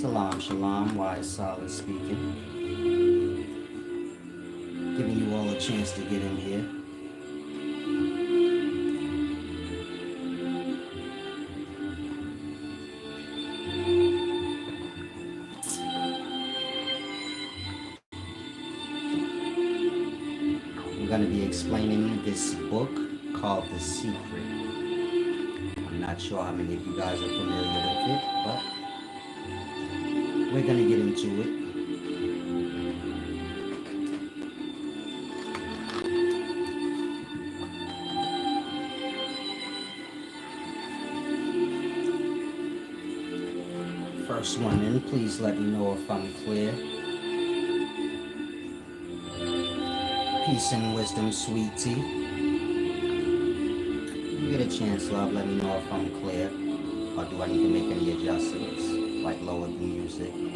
Salam, shalom, wise solid speaking. Giving you all a chance to get in here. I'm going to be explaining this book called The Secret. I'm not sure how many of you guys are familiar with it, but we're going to get into it. First one in, please let me know if I'm clear. Peace and wisdom, sweet tea. You get a chance, love, let me know if I'm clear. Or do I need to make any adjustments? Like lower the music, speak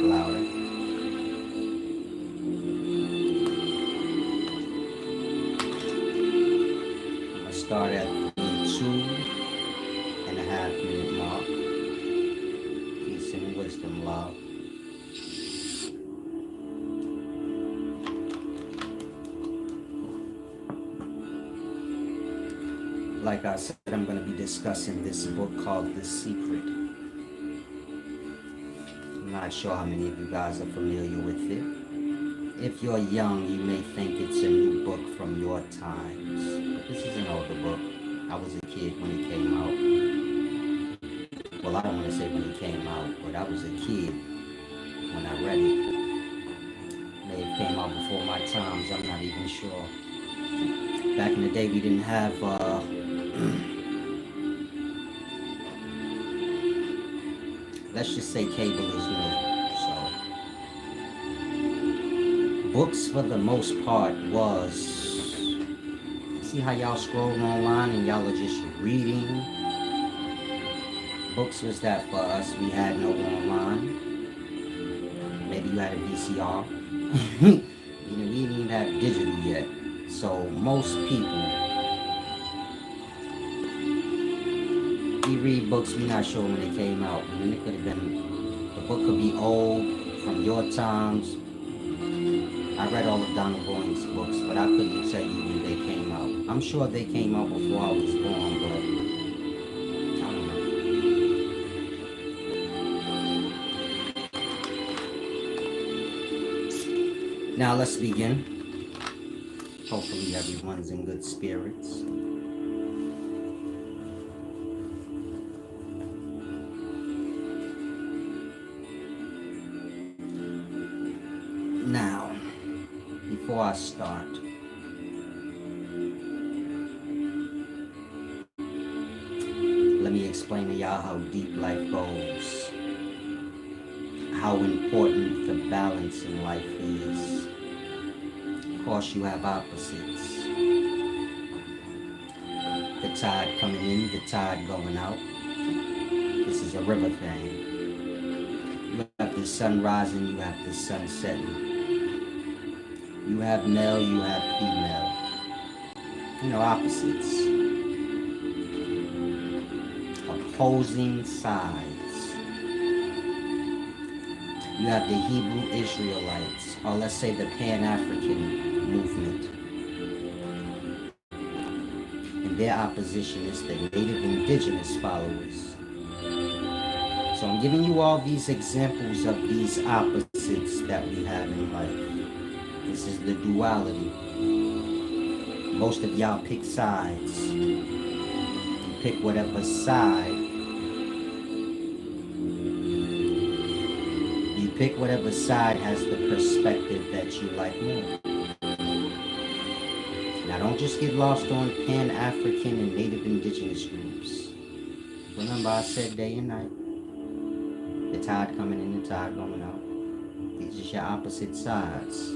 louder. I'm going to start at the 2.5-minute mark. Peace and wisdom, love. Like I said, I'm going to be discussing this book called The Secret. I'm not sure how many of you guys are familiar with it. If you're young, you may think it's a new book from your times. But this is an older book. I was a kid when it came out. Well, I don't want to say when it came out, but I was a kid when I read it. May have came out before my times, I'm not even sure. Back in the day, we didn't have let's just say cable is new. So books for the most part was, see how y'all scroll online and y'all are just reading? Books was that for us. We had no online. Maybe you had a VCR. We didn't even have digital yet. So most people, we read books, we're not sure when they came out. I mean, it could have been, the book could be old, from your times. I read all of Donald Boyne's books, but I couldn't tell you when they came out. I'm sure they came out before I was born, but I don't know. Now let's begin. Hopefully everyone's in good spirits. Now, before I start, let me explain to y'all how deep life goes, how important the balance in life is. Of course, you have opposites. The tide coming in, the tide going out. This is a river thing. You have the sun rising, you have the sun setting. You have male, you have female. You know, opposites. Opposing sides. You have the Hebrew Israelites, or let's say the Pan-African movement. And their opposition is the native indigenous followers. So I'm giving you all these examples of these opposites that we have in life. This is the duality. Most of y'all pick sides. You pick whatever side. You pick whatever side has the perspective that you like more. Now don't just get lost on Pan-African and Native Indigenous groups. Remember I said day and night. The tide coming in, the tide going out. These are your opposite sides.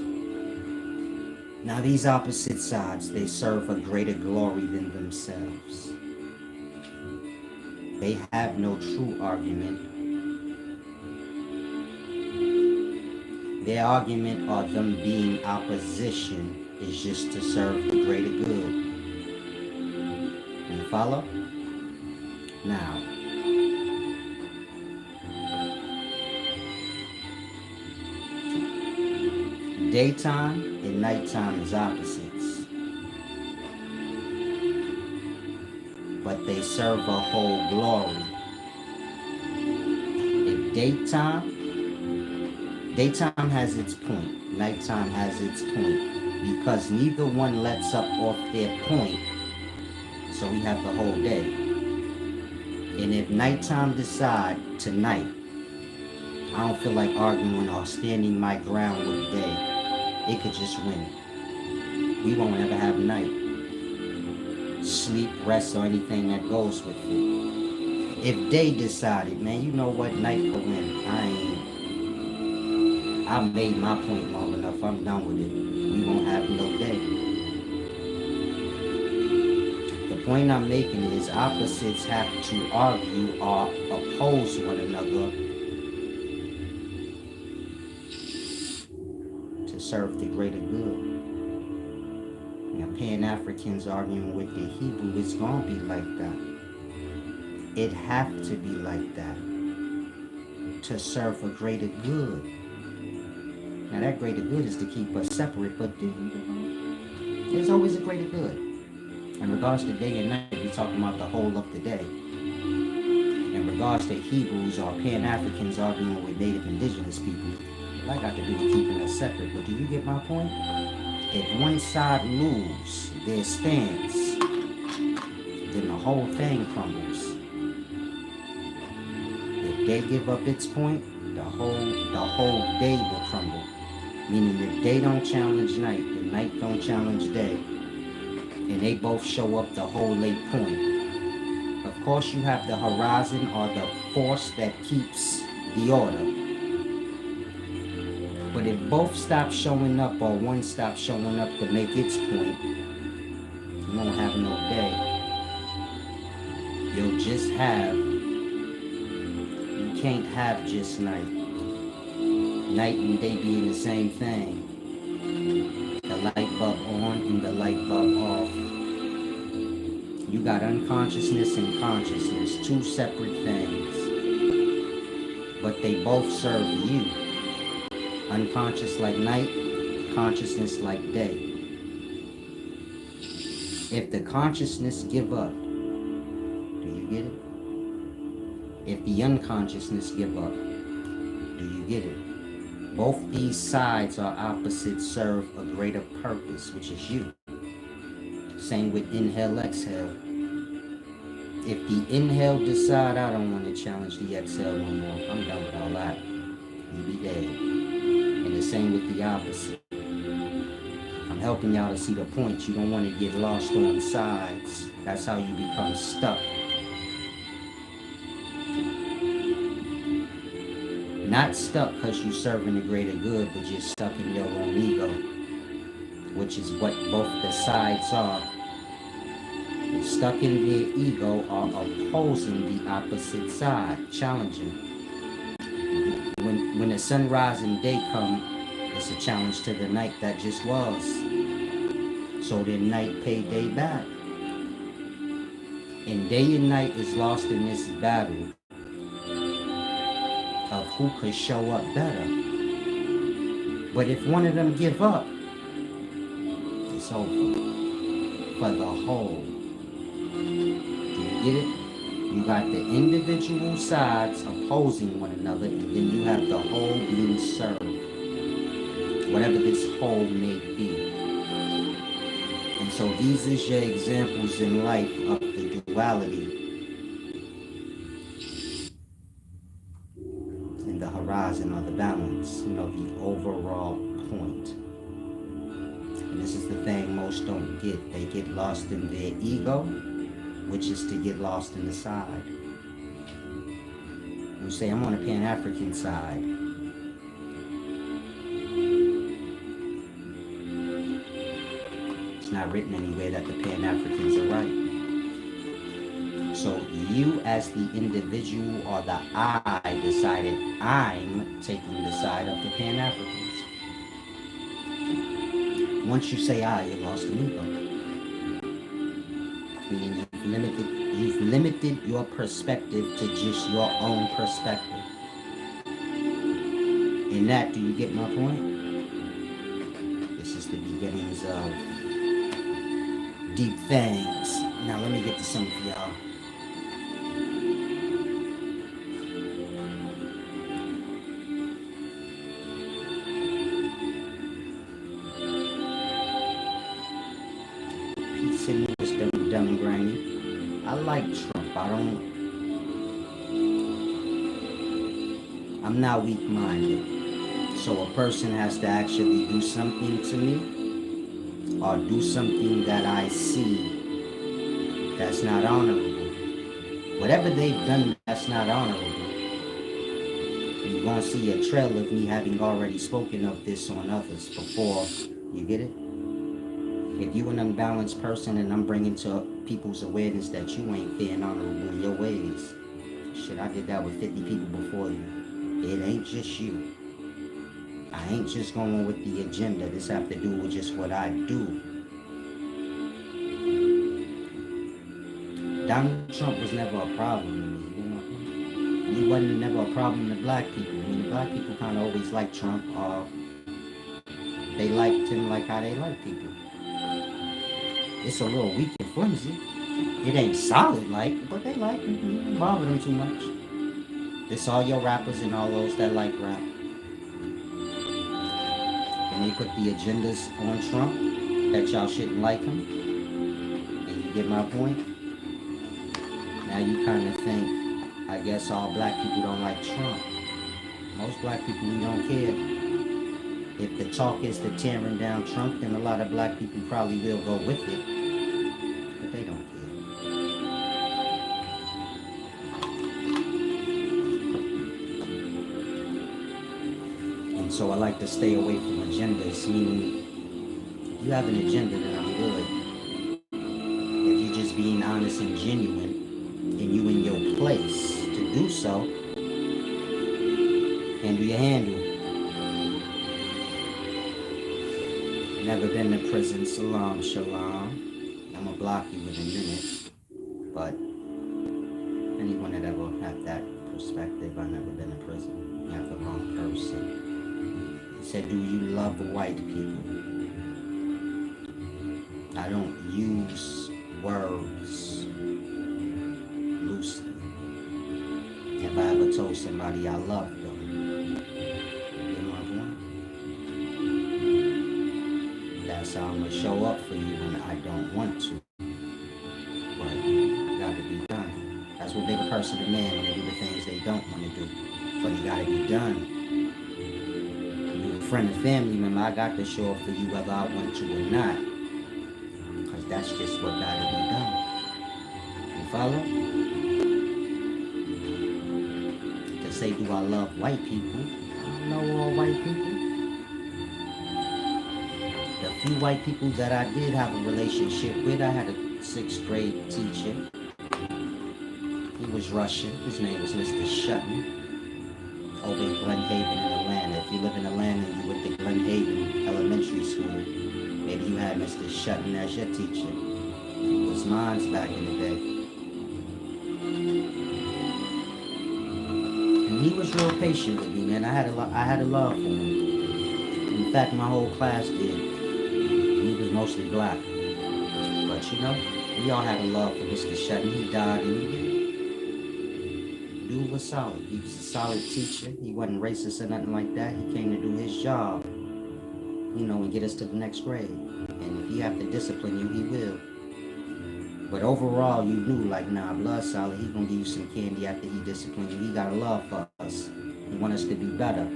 Now these opposite sides, they serve a greater glory than themselves. They have no true argument. Their argument or them being opposition is just to serve the greater good. You follow? Now, daytime and nighttime is opposites, but they serve a whole glory. If daytime has its point, nighttime has its point, because neither one lets up off their point, so we have the whole day. And if nighttime decide tonight, I don't feel like arguing or standing my ground with day, it could just win. We won't ever have night, sleep, rest, or anything that goes with it. If day decided, man, you know what, night could win. I made my point long enough. I'm done with it. We won't have no day. The point I'm making is opposites have to argue or oppose one another to serve the greater good. Now, Pan-Africans arguing with the Hebrew, it's gonna be like that. It have to be like that to serve a greater good. Now, that greater good is to keep us separate, but there's always a greater good. In regards to day and night, we're talking about the whole of the day. In regards to Hebrews or Pan-Africans arguing with Native Indigenous people, that got to do with keeping us separate. But do you get my point? If one side lose their stance, then the whole thing crumbles. If they give up its point, the whole day will crumble. Meaning if they don't challenge night, the night don't challenge day, and they both show up the whole late point. Of course you have the horizon or the force that keeps the order. But if both stop showing up or one stops showing up to make its point, you won't have no day. You'll just have, you can't have just night. Night and day being the same thing. The light bulb on and the light bulb off. You got unconsciousness and consciousness, two separate things. But they both serve you. Unconscious like night, consciousness like day. If the consciousness give up, do you get it? If the unconsciousness give up, do you get it? Both these sides or opposites serve a greater purpose, which is you. Same with inhale, exhale. If the inhale decide I don't want to challenge the exhale no more, I'm done with all that. You be dead. And the same with the opposite. I'm helping y'all to see the point. You don't want to get lost on sides. That's how you become stuck. Not stuck because you're serving the greater good, but you're stuck in your own ego, which is what both the sides are. They're stuck in their ego or opposing the opposite side, challenging. When the sunrise and day come, it's a challenge to the night that just was. So then night pay day back. And day and night is lost in this battle of who could show up better. But if one of them give up, it's over for the whole. Do you get it? You got the individual sides opposing one another, and then you have the whole being served, whatever this whole may be. And so these is your examples in life of the duality and the horizon or the balance, the overall point. And this is the thing most don't get. They get lost in their ego, which is to get lost in the side. You say, I'm on the Pan-African side. It's not written anywhere that the Pan-Africans are right. So you as the individual or the I decided I'm taking the side of the Pan-Africans. Once you say I, you're lost in ego. Meaning you've limited your perspective to just your own perspective. In that, do you get my point? deep things. Now let me get to some of y'all. Peace and wisdom, dumb and granny. I like Trump. I'm not weak-minded. So a person has to actually do something to me or do something that I see that's not honorable. Whatever they've done that's not honorable, you're going to see a trail of me having already spoken of this on others before. You get it? If you an unbalanced person and I'm bringing to people's awareness that you ain't fair and honorable in your ways, shit, I did that with 50 people before you. It ain't just you. I ain't just going with the agenda. This have to do with just what I do. Donald Trump was never a problem to me, you know. He wasn't never a problem to black people. I mean, the black people kind of always liked Trump, or they liked him like how they like people. It's a little weak and flimsy. It ain't solid like, but they like him. It don't bother them too much. This all your rappers and all those that like rap. And they put the agendas on Trump that y'all shouldn't like him. And you get my point? Now you kind of think, I guess all black people don't like Trump. Most black people, we don't care. If the talk is to tearing down Trump, then a lot of black people probably will go with it. But they don't care. And so I like to stay away from agendas, meaning if you have an agenda, then I'm good. If you're just being honest and genuine, and you in your place to do so, handle your handle. Never been to prison, salam, shalom. I'm gonna block you in a minute, but anyone that ever had that perspective, I've never been to prison. You have the wrong person. He said, do you love white people? I don't use words loosely. If I ever told somebody I loved them, that's how I'm gonna show up for you when I don't want to. But it gotta be done. That's what make a person a man, when they do the things they don't want to do. But it gotta be done. You're a friend and family member, I got to show up for you whether I want to or not. Because that's just what gotta be done. You follow? To say, do I love white people? I don't know all white people. The few white people that I did have a relationship with, I had a 6th grade teacher. He was Russian. His name was Mr. Shutton. Over in Glen Haven in Atlanta. If you live in Atlanta and you went to Glen Haven Elementary School, maybe you had Mr. Shutton as your teacher. He was mine back in the day. And he was real patient with me, man. I had a love for him. In fact, my whole class did. He was mostly black. But you know, we all had a love for Mr. Shutton. He died and dude was solid. He was a solid teacher. He wasn't racist or nothing like that. He came to do his job, you know, and get us to the next grade. And if he have to discipline you, he will. But overall, you knew, like, nah, blood solid. He gonna give you some candy after he disciplined you. He got a love for us. He want us to be better.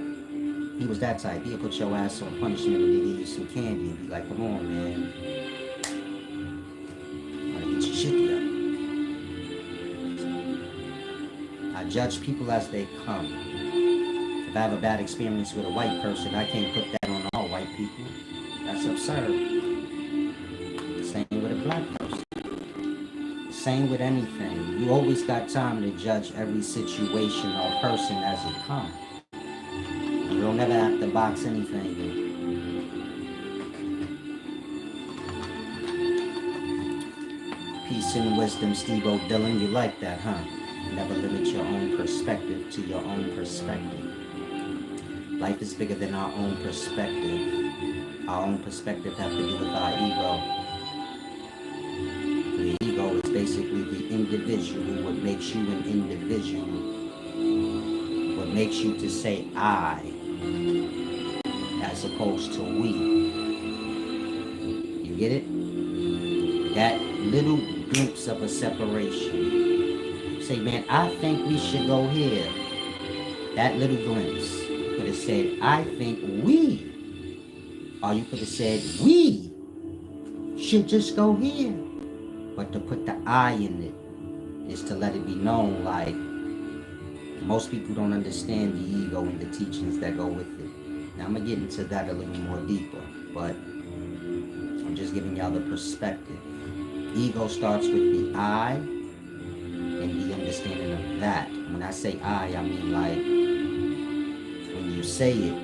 He was that type. He'll put your ass on punishment and give you some candy and be like, come on, man. Gotta get your shit together. I judge people as they come. If I have a bad experience with a white person, I can't put that on all white people. That's absurd. Same with a black person. Same with anything. You always got time to judge every situation or person as it comes. You don't never have to box anything in. Peace and wisdom, Steve-O Dillon. You like that, huh? Never limit your own perspective to your own perspective. Life is bigger than our own perspective. Our own perspective have to do with our ego. basically the individual, what makes you an individual, what makes you to say I, as opposed to we. You get it? That little glimpse of a separation. Say, man, I think we should go here. That little glimpse. You could have said, I think we. Or you could have said, we should just go here. But to put the I in it is to let it be known, like, most people don't understand the ego and the teachings that go with it. Now, I'm going to get into that a little more deeper, but I'm just giving y'all the perspective. Ego starts with the I and the understanding of that. When I say I mean like, when you say it,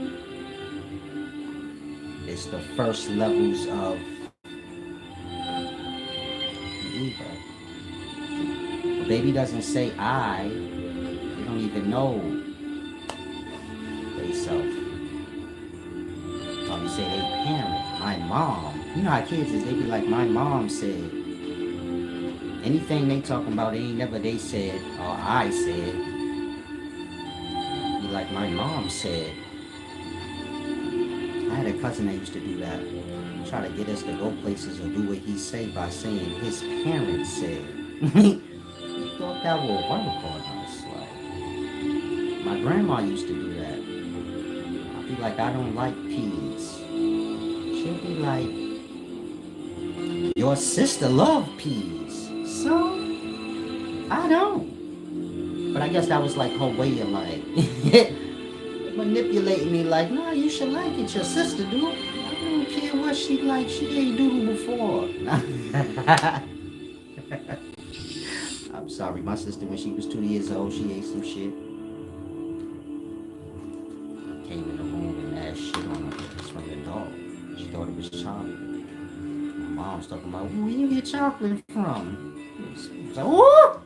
it's the first levels of the ego. A baby doesn't say I, they don't even know they self. Or you say they parent, my mom. You know how kids is, they be like, my mom said. Anything they talking about, it ain't never they said or I said. Be like, my mom said. I had a cousin that used to do that. Try to get us to go places or do what he say by saying his parents said. He thought that would work on us. Like, my grandma used to do that. I'd be like, I don't like peas. She'll be like, your sister loved peas. So, I don't. But I guess that was like her way of like manipulating me, like, no, you should like it, your sister do. I don't care what she like, she ate doodle before. I'm sorry, my sister, when she was 2 years old, she ate some shit. Came in the room and that shit on her. It's from the dog. She thought it was chocolate. My mom's talking about, where you get chocolate from? So, oh!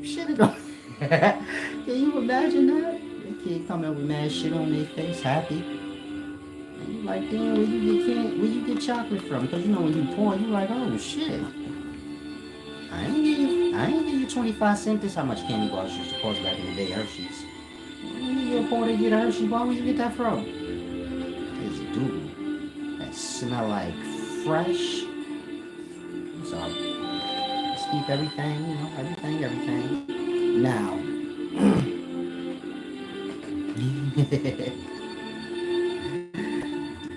Shit is going. Can you imagine that? The kid coming with mad shit on their face, happy. And you like, damn, where you get chocolate from? Because you know when you pour, you like, oh shit. I ain't give you 25 cents. This how much candy bars used to cost back in the day, Hershey's. When you get a pour to get a Hershey bar, where you get that from? It's doodle. That smell like fresh. So let's keep everything, you know, everything. Now, he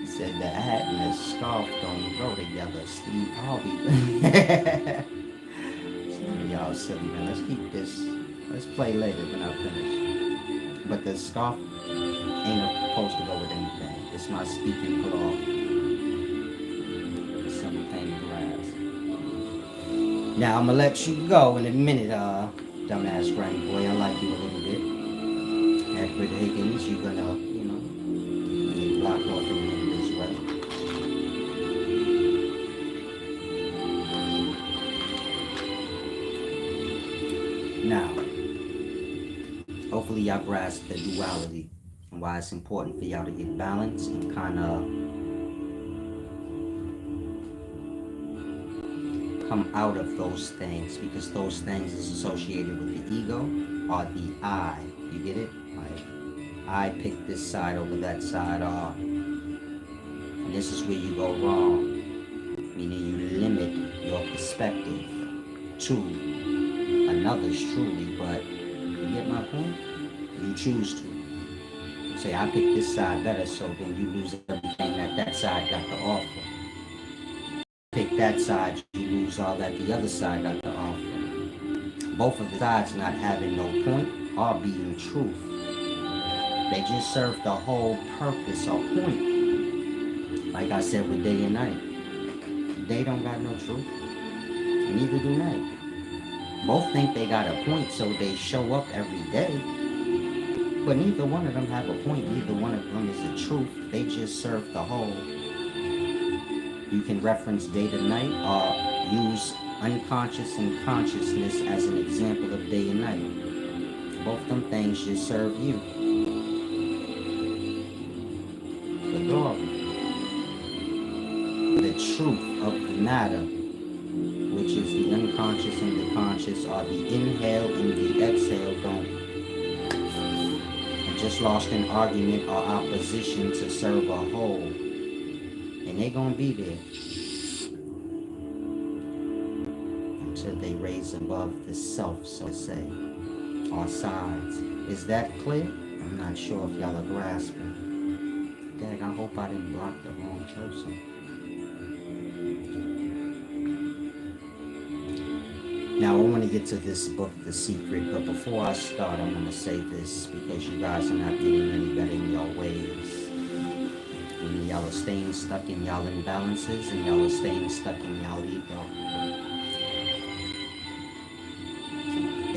said the hat and the scarf don't go together, Steve Harvey. Some of y'all silly, man. Let's keep this. Let's play later when I finish. But the scarf ain't supposed to go with anything. It's my speaking cloth. It's simple pane of glass. Now I'm gonna let you go in a minute, dumbass granny boy. I like you a little bit. Edward Higgins, you're gonna, you know, get blocked off in the end of this way. Now, hopefully y'all grasp the duality and why it's important for y'all to get balance and kind of come out of those things, because those things is associated with the ego or the I. You get it? Like, I pick this side over that side, and this is where you go wrong. Meaning you limit your perspective to another's truly, but you get my point? You choose to. Say, I pick this side better, so then you lose everything that side got to offer. Pick that side, you lose all that the other side got to offer. Both of the sides not having no point or being truth. They just serve the whole purpose or point. Like I said with day and night. They don't got no truth. Neither do night. Both think they got a point, so they show up every day. But neither one of them have a point. Neither one of them is the truth. They just serve the whole. You can reference day to night or use unconscious and consciousness as an example of day and night. Both them things just serve you. The glory. The truth of the matter which is the unconscious and the conscious, or the inhale and the exhale, don't. And just lost in argument or opposition to serve a whole. And they gonna be there until they raise above the self, so to say, or sides. Is that clear? I'm not sure if y'all are grasping. Dang, I hope I didn't block the wrong person. Now I want to get to this book, The Secret, but before I start, I'm going to say this because you guys are not getting any better in your ways. And y'all are staying stuck in y'all imbalances, and y'all are staying stuck in y'all ego.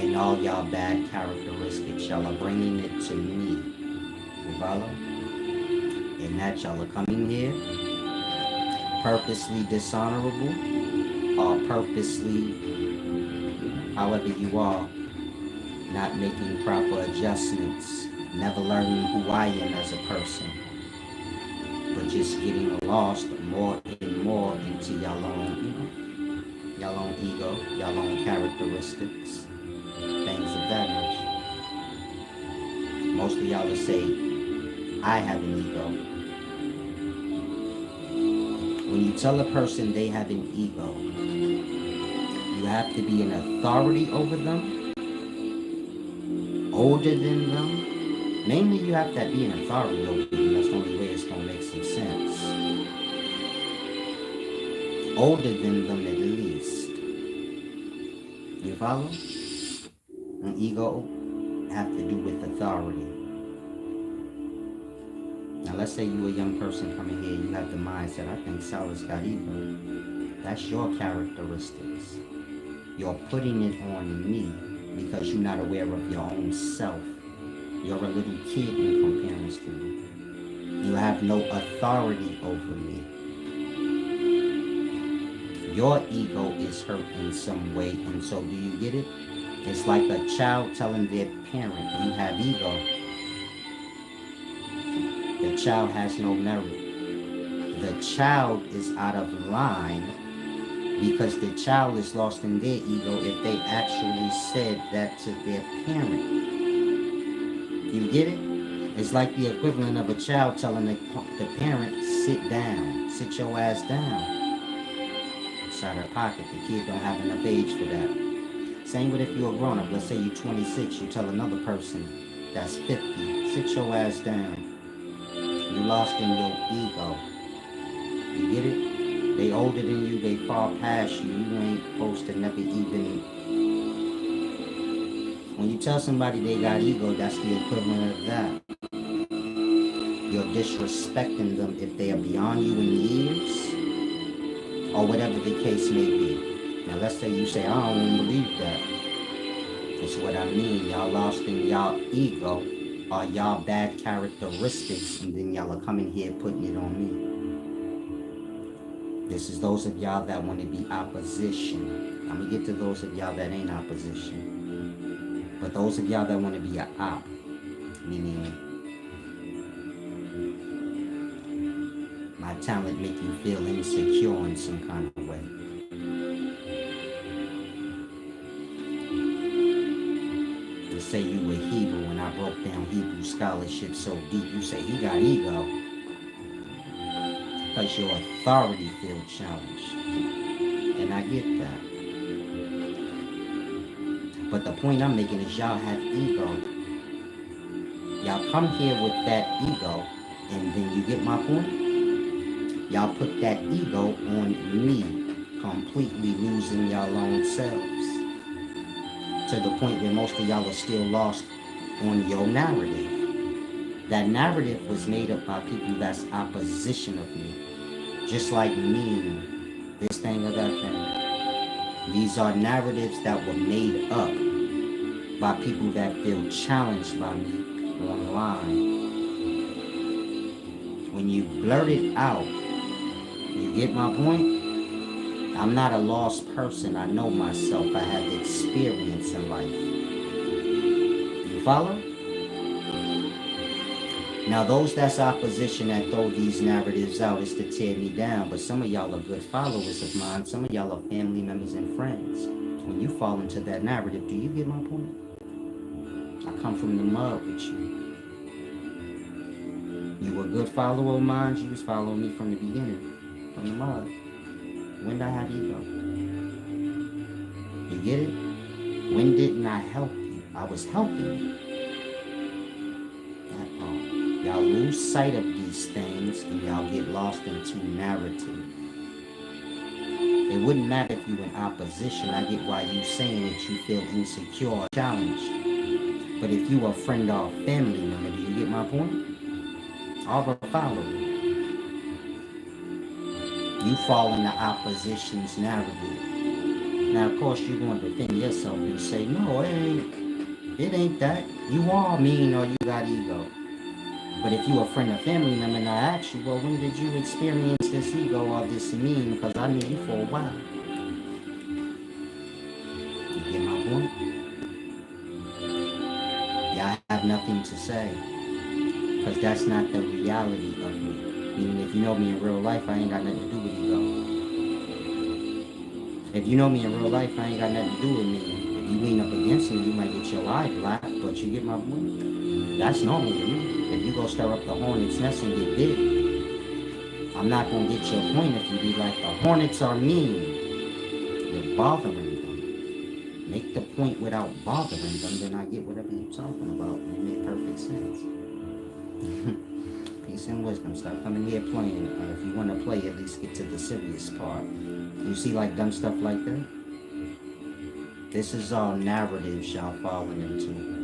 And all y'all bad characteristics, y'all are bringing it to me. You follow? And that y'all are coming here purposely dishonorable or purposely, however you are, not making proper adjustments, never learning who I am as a person, but just getting lost more and more into y'all own ego, y'all own characteristics, things of that nature. Most of y'all will say, I have an ego. When you tell a person they have an ego, you have to be an authority over them, older than them. Mainly you have to be an authority over them. That's the only way it's going to make some sense. Older than them at least. You follow? An ego have to do with authority. Now let's say you a young person coming here, you have the mindset, I think Sal's got ego. That's your characteristics. You're putting it on me because you're not aware of your own self. You're a little kid in comparison to me. You have no authority over me. Your ego is hurt in some way, and so do you get it? It's like a child telling their parent, you have ego. The child has no merit. The child is out of line because the child is lost in their ego if they actually said that to their parent. You get it? It's like the equivalent of a child telling the parent, sit down, sit your ass down. It's out of pocket. The kid don't have enough age for that. Same with if you're a grown up. Let's say you're 26, you tell another person that's 50, sit your ass down. You lost in your ego. You get it? They older than you, they far past you. You ain't supposed to never even... When you tell somebody they got ego, that's the equivalent of that. You're disrespecting them if they are beyond you in years, or whatever the case may be. Now let's say you say, I don't even believe that. That's what I mean. Y'all lost in y'all ego, or y'all bad characteristics, and then y'all are coming here putting it on me. This is those of y'all that want to be opposition. I'm going to get to those of y'all that ain't opposition. But those of y'all that want to be an op, meaning my talent make you feel insecure in some kind of way. To say you were Hebrew and I broke down Hebrew scholarship so deep, you say he got ego because your authority feels challenged. And I get that. But the point I'm making is y'all have ego. Y'all come here with that ego, and then you get my point? Y'all put that ego on me, completely losing y'all own selves. To the point where most of y'all are still lost on your narrative. That narrative was made up by people that's opposition of me. Just like me, this thing or that thing. These are narratives that were made up by people that feel challenged by me online. When you blurt it out, you get my point? I'm not a lost person. I know myself. I have experience in life. You follow? Now, those that's opposition that throw these narratives out is to tear me down, but some of y'all are good followers of mine. Some of y'all are family members and friends. When you fall into that narrative, do you get my point? I come from the mud with you. You were a good follower of mine. You was following me from the beginning, from the mud. When did I have ego? You get it? When didn't I help you? I was helping you. Y'all lose sight of these things and y'all get lost into narrative. It wouldn't matter if you were in opposition. I get why you saying that you feel insecure or challenged. But if you are a friend or a family member, do you get my point? Or a follower? You fall into opposition's narrative. Now, of course, you're going to defend yourself and say, no, it ain't that. You are mean or you got ego. But if you're a friend or family member and I ask you, well, when did you experience this ego or this mean? Because I knew you for a while. You get my point? Yeah, I have nothing to say. Because that's not the reality of me. Meaning, if you know me in real life, I ain't got nothing to do with ego. If you know me in real life, I ain't got nothing to do with me. If you lean up against me, you might get your eye black, but you get my point? That's normal to me. If you go stir up the hornet's nest and get big, I'm not going to get your point if you be like, the hornets are mean. You're bothering them. Make the point without bothering them, then I get whatever you're talking about. It make perfect sense. Peace and wisdom. Stop coming here playing. If you want to play, at least get to the serious part. You see like dumb stuff like that? This is all narratives y'all falling into.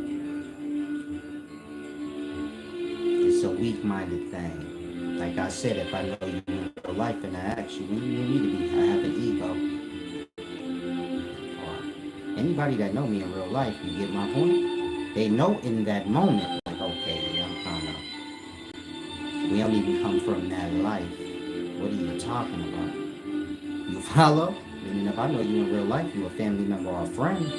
It's a weak-minded thing. Like I said, if I know you in real life and I ask you, when you need to be, I have an ego. Or anybody that know me in real life, you get my point? They know in that moment, like, okay, I'm kind of, we don't even come from that life. What are you talking about? You follow? And if I know you in real life, you a family member or a friend. We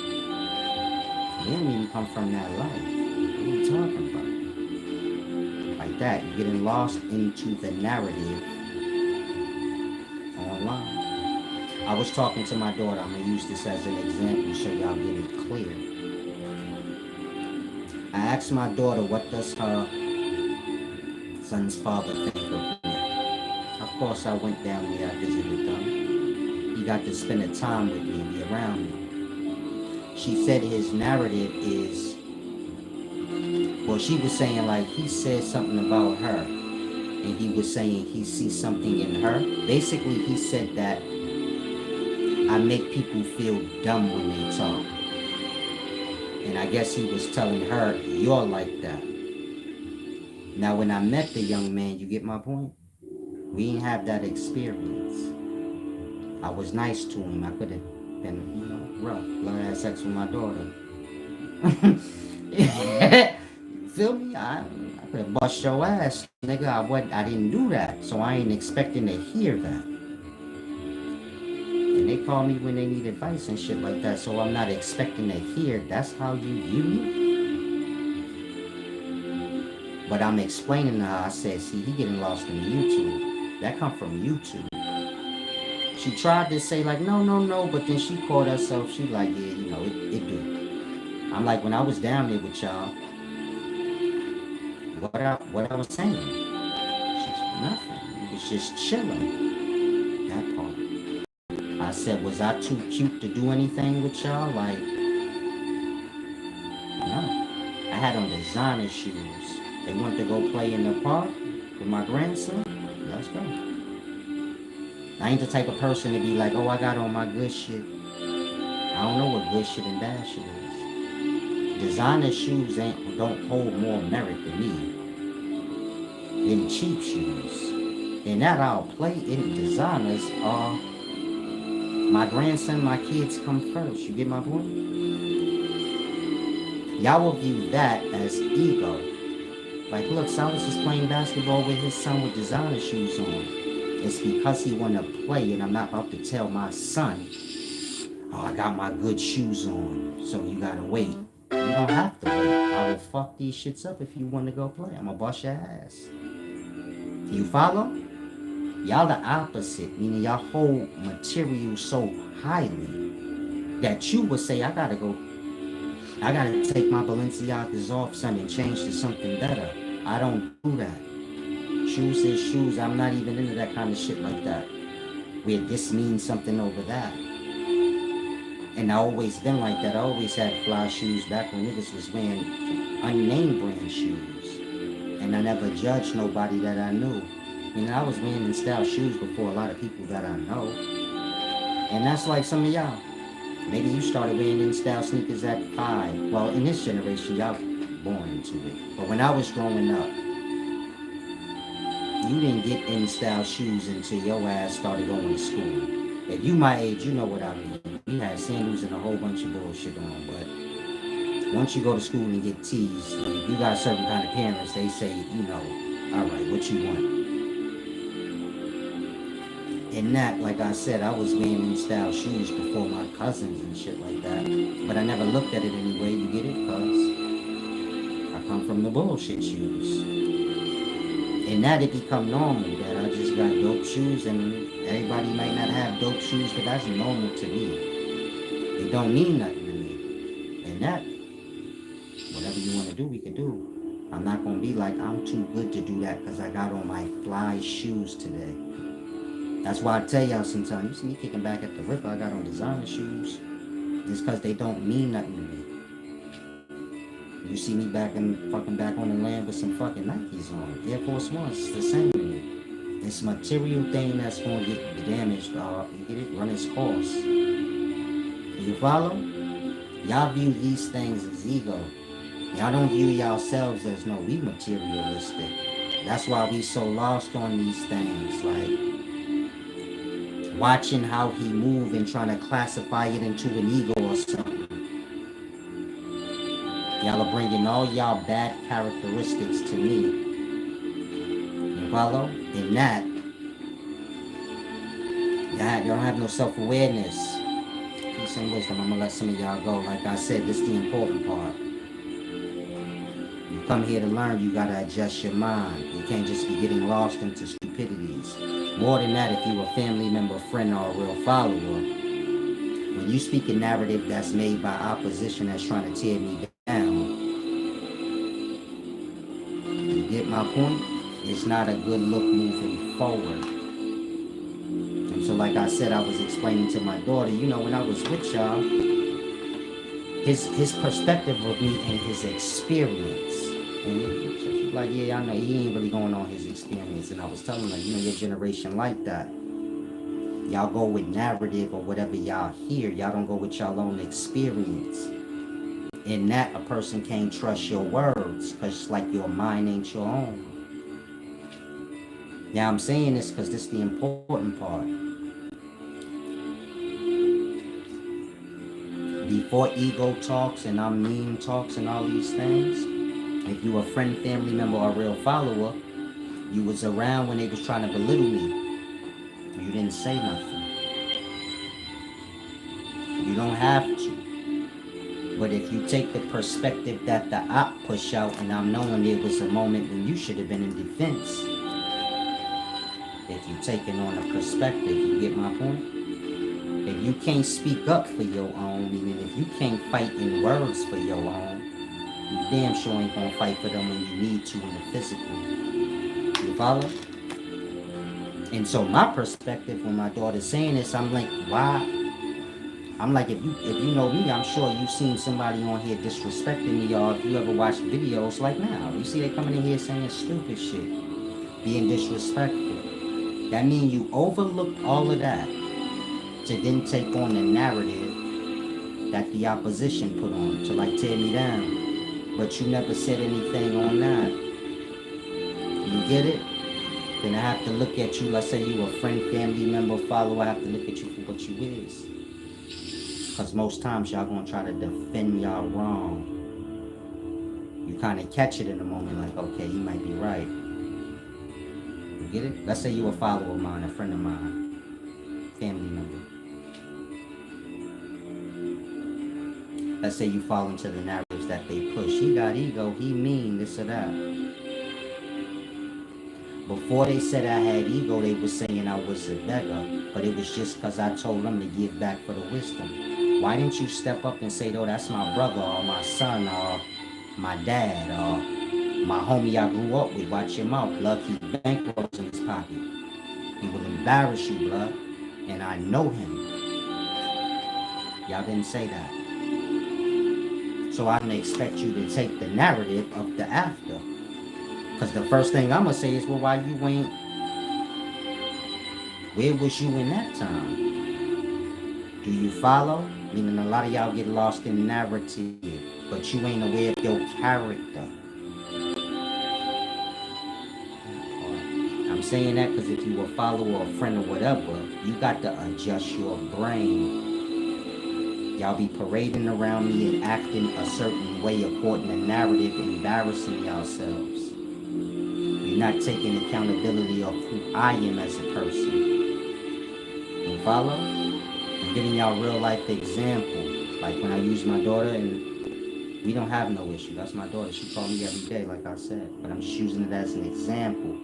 don't even come from that life. What are you talking about? Like that, you're getting lost into the narrative online. I was talking to my daughter. I'm going to use this as an example so y'all get it clear. I asked my daughter, what does her son's father think of me? Of course, I went down there, I visited them. He got to spend a time with me, be around me. She said his narrative is, well, she was saying like he said something about her, and he was saying he sees something in her. Basically, he said that I make people feel dumb when they talk. And I guess he was telling her, you're like that. Now, when I met the young man, you get my point? We didn't have that experience. I was nice to him. I could have been, rough. Learn to have sex with my daughter. You feel me? I could have bust your ass, nigga. I didn't do that. So I ain't expecting to hear that. And they call me when they need advice and shit like that. So I'm not expecting to hear, that's how you view me? But I'm explaining to her, I said, see, he getting lost in YouTube. That come from YouTube. She tried to say like, no, but then she caught herself. She like, yeah, it do. I'm like, when I was down there with y'all, what I was saying, she's nothing. It was just chilling. That part. I said, was I too cute to do anything with y'all? Like, no. I had on designer shoes. They wanted to go play in the park with my grandson. Let's go. I ain't the type of person to be like, oh, I got on my good shit. I don't know what good shit and bad shit is. Designer shoes don't hold more merit than me than cheap shoes. And that I'll play in designers are my grandson, my kids come first. You get my point? Y'all will view that as ego. Like, look, Silas is playing basketball with his son with designer shoes on. It's because he want to play, and I'm not about to tell my son, oh, I got my good shoes on, so you gotta wait. You don't have to wait. I will fuck these shits up if you want to go play. I'm gonna bust your ass. You follow? Y'all the opposite, meaning y'all hold material so highly that you would say, I gotta take my Balenciagas off, son, and change to something better. I don't do that. Shoes is shoes. I'm not even into that kind of shit like that. Where this means something over that. And I always been like that. I always had fly shoes back when niggas was wearing unnamed brand shoes. And I never judged nobody that I knew. I was wearing in style shoes before a lot of people that I know. And that's like some of y'all. Maybe you started wearing in style sneakers at 5. Well, in this generation, y'all born into it. But when I was growing up, you didn't get in style shoes until your ass started going to school. If you my age, you know what I mean. You had sandals and a whole bunch of bullshit on, but once you go to school and get teased, if you got certain kind of parents, they say, all right, what you want? And that, like I said, I was wearing in style shoes before my cousins and shit like that. But I never looked at it anyway, you get it? Cause I come from the bullshit shoes. And that it become normal that I just got dope shoes, and everybody might not have dope shoes, but that's normal to me. It don't mean nothing to me. And that, whatever you want to do, we can do. I'm not going to be like, I'm too good to do that because I got on my fly shoes today. That's why I tell y'all sometimes, you see me kicking back at the ripper, I got on designer shoes. It's because they don't mean nothing to me. You see me fucking back on the land with some fucking Nikes on. Air Force Ones, it's the same to me. It's material thing that's going to get damaged, you get it? Run its course. You follow? Y'all view these things as ego. Y'all don't view yourselves as, no, we materialistic. That's why we so lost on these things. Like, watching how he move and trying to classify it into an ego or something. Y'all are bringing all y'all bad characteristics to me. You follow? In that, y'all don't have no self-awareness. Peace and wisdom. I'm going to let some of y'all go. Like I said, this is the important part. You come here to learn, you got to adjust your mind. You can't just be getting lost into stupidities. More than that, if you're a family member, friend, or a real follower, when you speak a narrative that's made by opposition that's trying to tear me down, you get my point? It's not a good look moving forward. And so like I said, I was explaining to my daughter, when I was with y'all, his perspective of me and his experience. And she's like, yeah, I know he ain't really going on his experience. And I was telling her, your generation like that. Y'all go with narrative or whatever y'all hear. Y'all don't go with y'all own experience. In that, a person can't trust your words because it's like your mind ain't your own. Now I'm saying this because this is the important part. Before ego talks and I'm mean talks and all these things, if you a friend, family member, or a real follower, you was around when they was trying to belittle me. You didn't say nothing. You don't have to. But if you take the perspective that the op push out, and I'm knowing there was a moment when you should have been in defense. If you take it on a perspective, you get my point? If you can't speak up for your own, meaning if you can't fight in words for your own, you damn sure ain't gonna fight for them when you need to in the physical. You follow? And so my perspective when my daughter's saying this, I'm like, why? I'm like, if you know me, I'm sure you've seen somebody on here disrespecting me, or if you ever watched videos like now, you see they coming in here saying stupid shit, being disrespectful. That means you overlooked all of that to then take on the narrative that the opposition put on to like tear me down. But you never said anything on that. You get it? Then I have to look at you, let's say you a friend, family member, follower, I have to look at you for what you is. Because most times y'all gonna try to defend y'all wrong. You kind of catch it in a moment like, okay, he might be right. You get it? Let's say you a follower of mine, a friend of mine, family member. Let's say you fall into the narratives narratives that they push. He got ego, he mean, this or that. Before they said I had ego, they were saying I was a beggar. But it was just because I told them to give back for the wisdom. Why didn't you step up and say, oh, that's my brother or my son or my dad or my homie I grew up with? Watch your mouth, blood. Keep bankrolls in his pocket. He will embarrass you, blood. And I know him. Y'all didn't say that. So I didn't expect you to take the narrative of the after. Because the first thing I'm going to say is, well, why you ain't... Where was you in that time? Do you follow? Meaning a lot of y'all get lost in narrative, but you ain't aware of your character. I'm saying that because if you a follower or a friend or whatever, you got to adjust your brain. Y'all be parading around me and acting a certain way according to narrative, embarrassing yourselves. You're not taking accountability of who I am as a person. You follow? I'm giving y'all real life example. Like when I use my daughter, and we don't have no issue. That's my daughter. She called me every day, like I said. But I'm just using it as an example.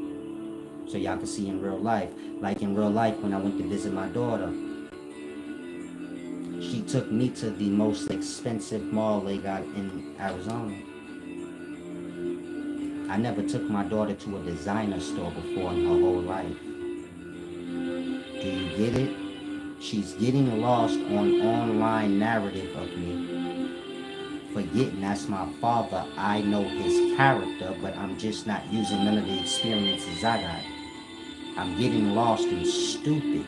So y'all can see in real life. Like in real life, when I went to visit my daughter, she took me to the most expensive mall they got in Arizona. I never took my daughter to a designer store before in her whole life. Do you get it? She's getting lost on online narrative of me. Forgetting that's my father. I know his character, but I'm just not using none of the experiences I got. I'm getting lost and stupid.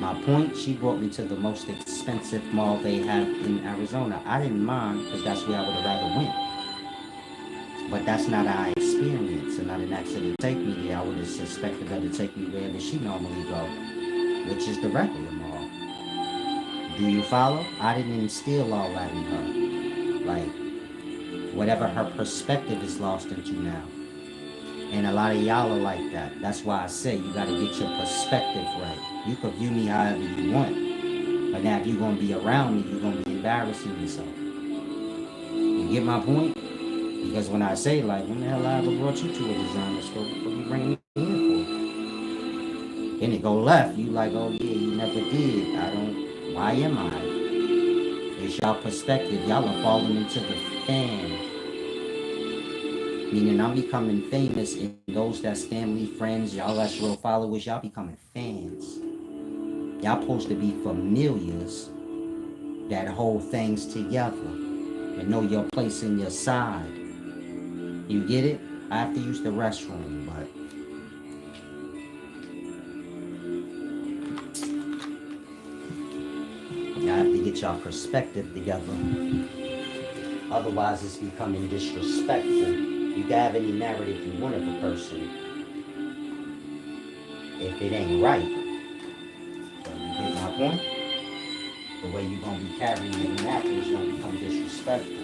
My point, she brought me to the most expensive mall they have in Arizona. I didn't mind because that's where I would have rather went. But that's not our experience, and I didn't ask her to take me there. I would have suspected her to take me wherever she normally go, which is the regular mall. Do you follow? I didn't instill all that in her. Like, whatever her perspective is lost into now. And a lot of y'all are like that. That's why I say you gotta get your perspective right. You can view me however you want. But now if you're gonna be around me, you're gonna be embarrassing yourself. You get my point? Because when I say, like, when the hell I ever brought you to a designer store? What you bringing me in for? Then it go left. You like, oh yeah, you never did. I don't. Why am I? It's y'all perspective. Y'all are falling into the fan. Meaning I'm becoming famous, and those that's family, friends, y'all that's real followers, y'all becoming fans. Y'all supposed to be familiars that hold things together and know your place in your side. You get it? I have to use the restroom, but y'all have to get y'all perspective together. Otherwise, it's becoming disrespectful. You can have any narrative you want of a person. If it ain't right, so you get my point? The way you're going to be carrying it and acting is going to become disrespectful.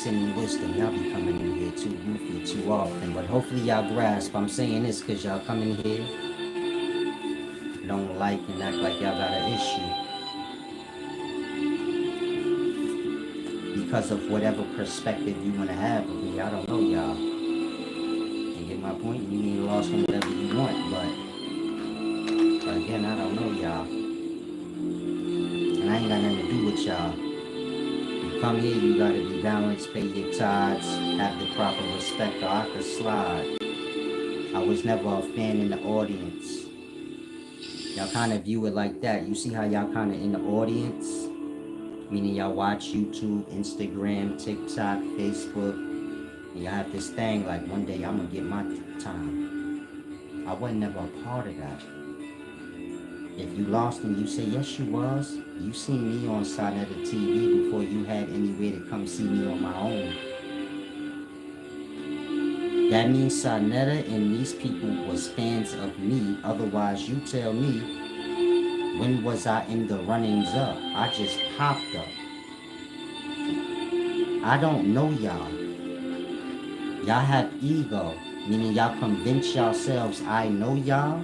and wisdom. Y'all be coming in here too goofy too often, but hopefully y'all grasp. I'm saying this because y'all come in here, don't like and act like y'all got an issue because of whatever perspective you want to have of me. I don't know y'all. You get my point? You can get lost in whatever you want, but again, I don't know y'all. And I ain't got nothing to do with y'all. You come here, you gotta be balanced, pay your tithes, have the proper respect, or I could slide. I was never a fan in the audience. Y'all kind of view it like that. You see how y'all kind of in the audience? Meaning y'all watch YouTube, Instagram, TikTok, Facebook. And y'all have this thing like one day I'm gonna get my time. I wasn't never a part of that. If you lost and you say, yes, you was. You seen me on side of the TV before you had anywhere to come see me on my own. That means Sarnetta and these people was fans of me. Otherwise, you tell me, when was I in the runnings up? I just popped up. I don't know y'all. Y'all have ego, meaning y'all convince yourselves I know y'all.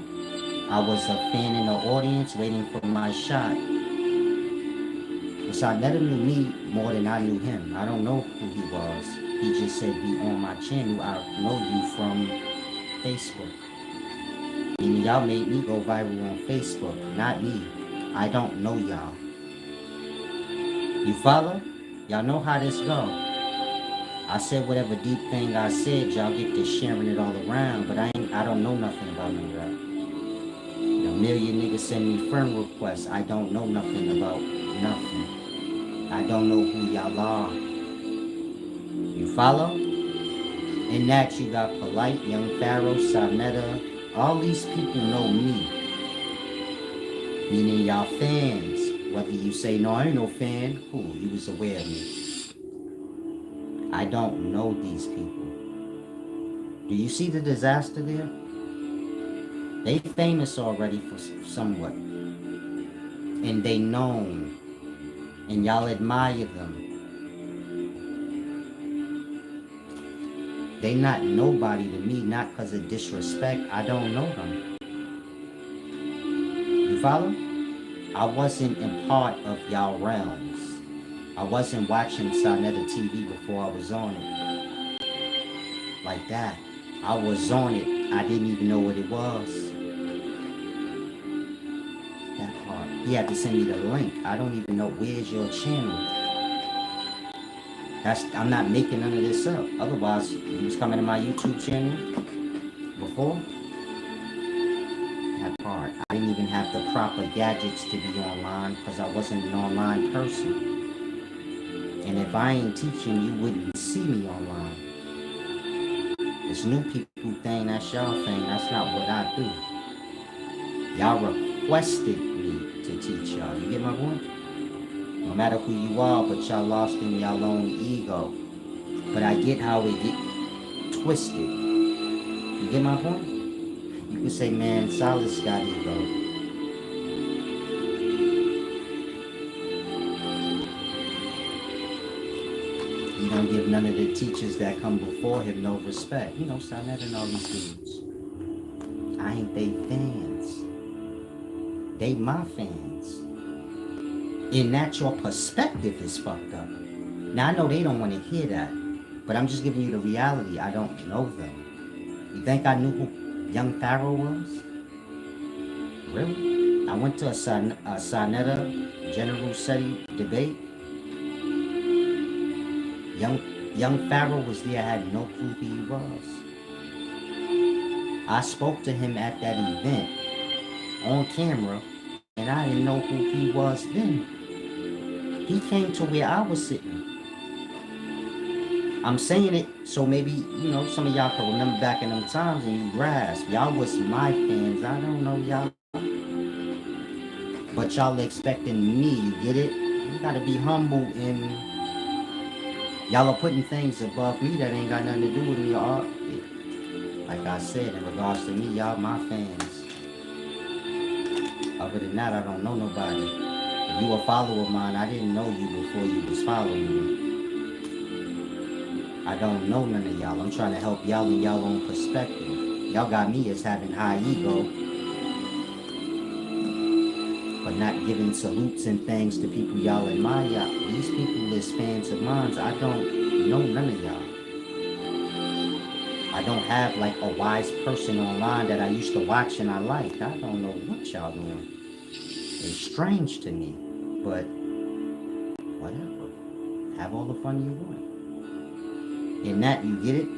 I was a fan in the audience waiting for my shot. Sarnetta knew me more than I knew him. I don't know who he was. He just said, be on my channel. I know you from Facebook. And y'all made me go viral on Facebook, not me. I don't know y'all. You follow? Y'all know how this go. I said whatever deep thing I said, y'all get to sharing it all around, but I don't know nothing about none of that. A million niggas send me friend requests. I don't know nothing about nothing. I don't know who y'all are. You follow? In that you got Polite, Young Pharaoh, Sarnetta. All these people know me. Meaning y'all fans. Whether you say, no, I ain't no fan. Cool, you was aware of me. I don't know these people. Do you see the disaster there? They famous already for somewhat. And they known. And y'all admire them. They not nobody to me, not because of disrespect. I don't know them. You follow? I wasn't in part of y'all realms. I wasn't watching Sarnetta TV before I was on it. Like that. I was on it. I didn't even know what it was. That part. He had to send me the link. I don't even know where's your channel. I'm not making none of this up. Otherwise, he was coming to my YouTube channel before. That part. I didn't even have the proper gadgets to be online because I wasn't an online person. And if I ain't teaching, you wouldn't see me online. This new people thing, that's y'all thing. That's not what I do. Y'all requested me to teach y'all. You get my point? No matter who you are, but y'all lost in y'all own ego. But I get how it get twisted. You get my point? You can say, man, Silas got ego. He don't give none of the teachers that come before him no respect. You know, Sarnetta and all these dudes. I ain't they fans. They my fans. And that your perspective is fucked up. Now, I know they don't want to hear that, but I'm just giving you the reality. I don't know them. You think I knew who Young Pharaoh was? Really? I went to a Sarnetta General Study debate. Young Pharaoh was there. I had no clue who he was. I spoke to him at that event on camera, and I didn't know who he was then. He came to where I was sitting. I'm saying it so maybe, you know, some of y'all can remember back in them times and you grasp. Y'all was my fans. I don't know y'all. But y'all expecting me, you get it? You gotta be humble and y'all are putting things above me that ain't got nothing to do with me. Like I said, in regards to me, y'all my fans. Other than that, I don't know nobody. If you a follower of mine, I didn't know you before you was following me. I don't know none of y'all. I'm trying to help y'all in y'all own perspective. Y'all got me as having high ego, but not giving salutes and things to people y'all admire. These people is fans of mine. I don't know none of y'all. I don't have like a wise person online that I used to watch and I liked. I don't know what y'all doing. It's strange to me, but whatever. Have all the fun you want. In that, you get it?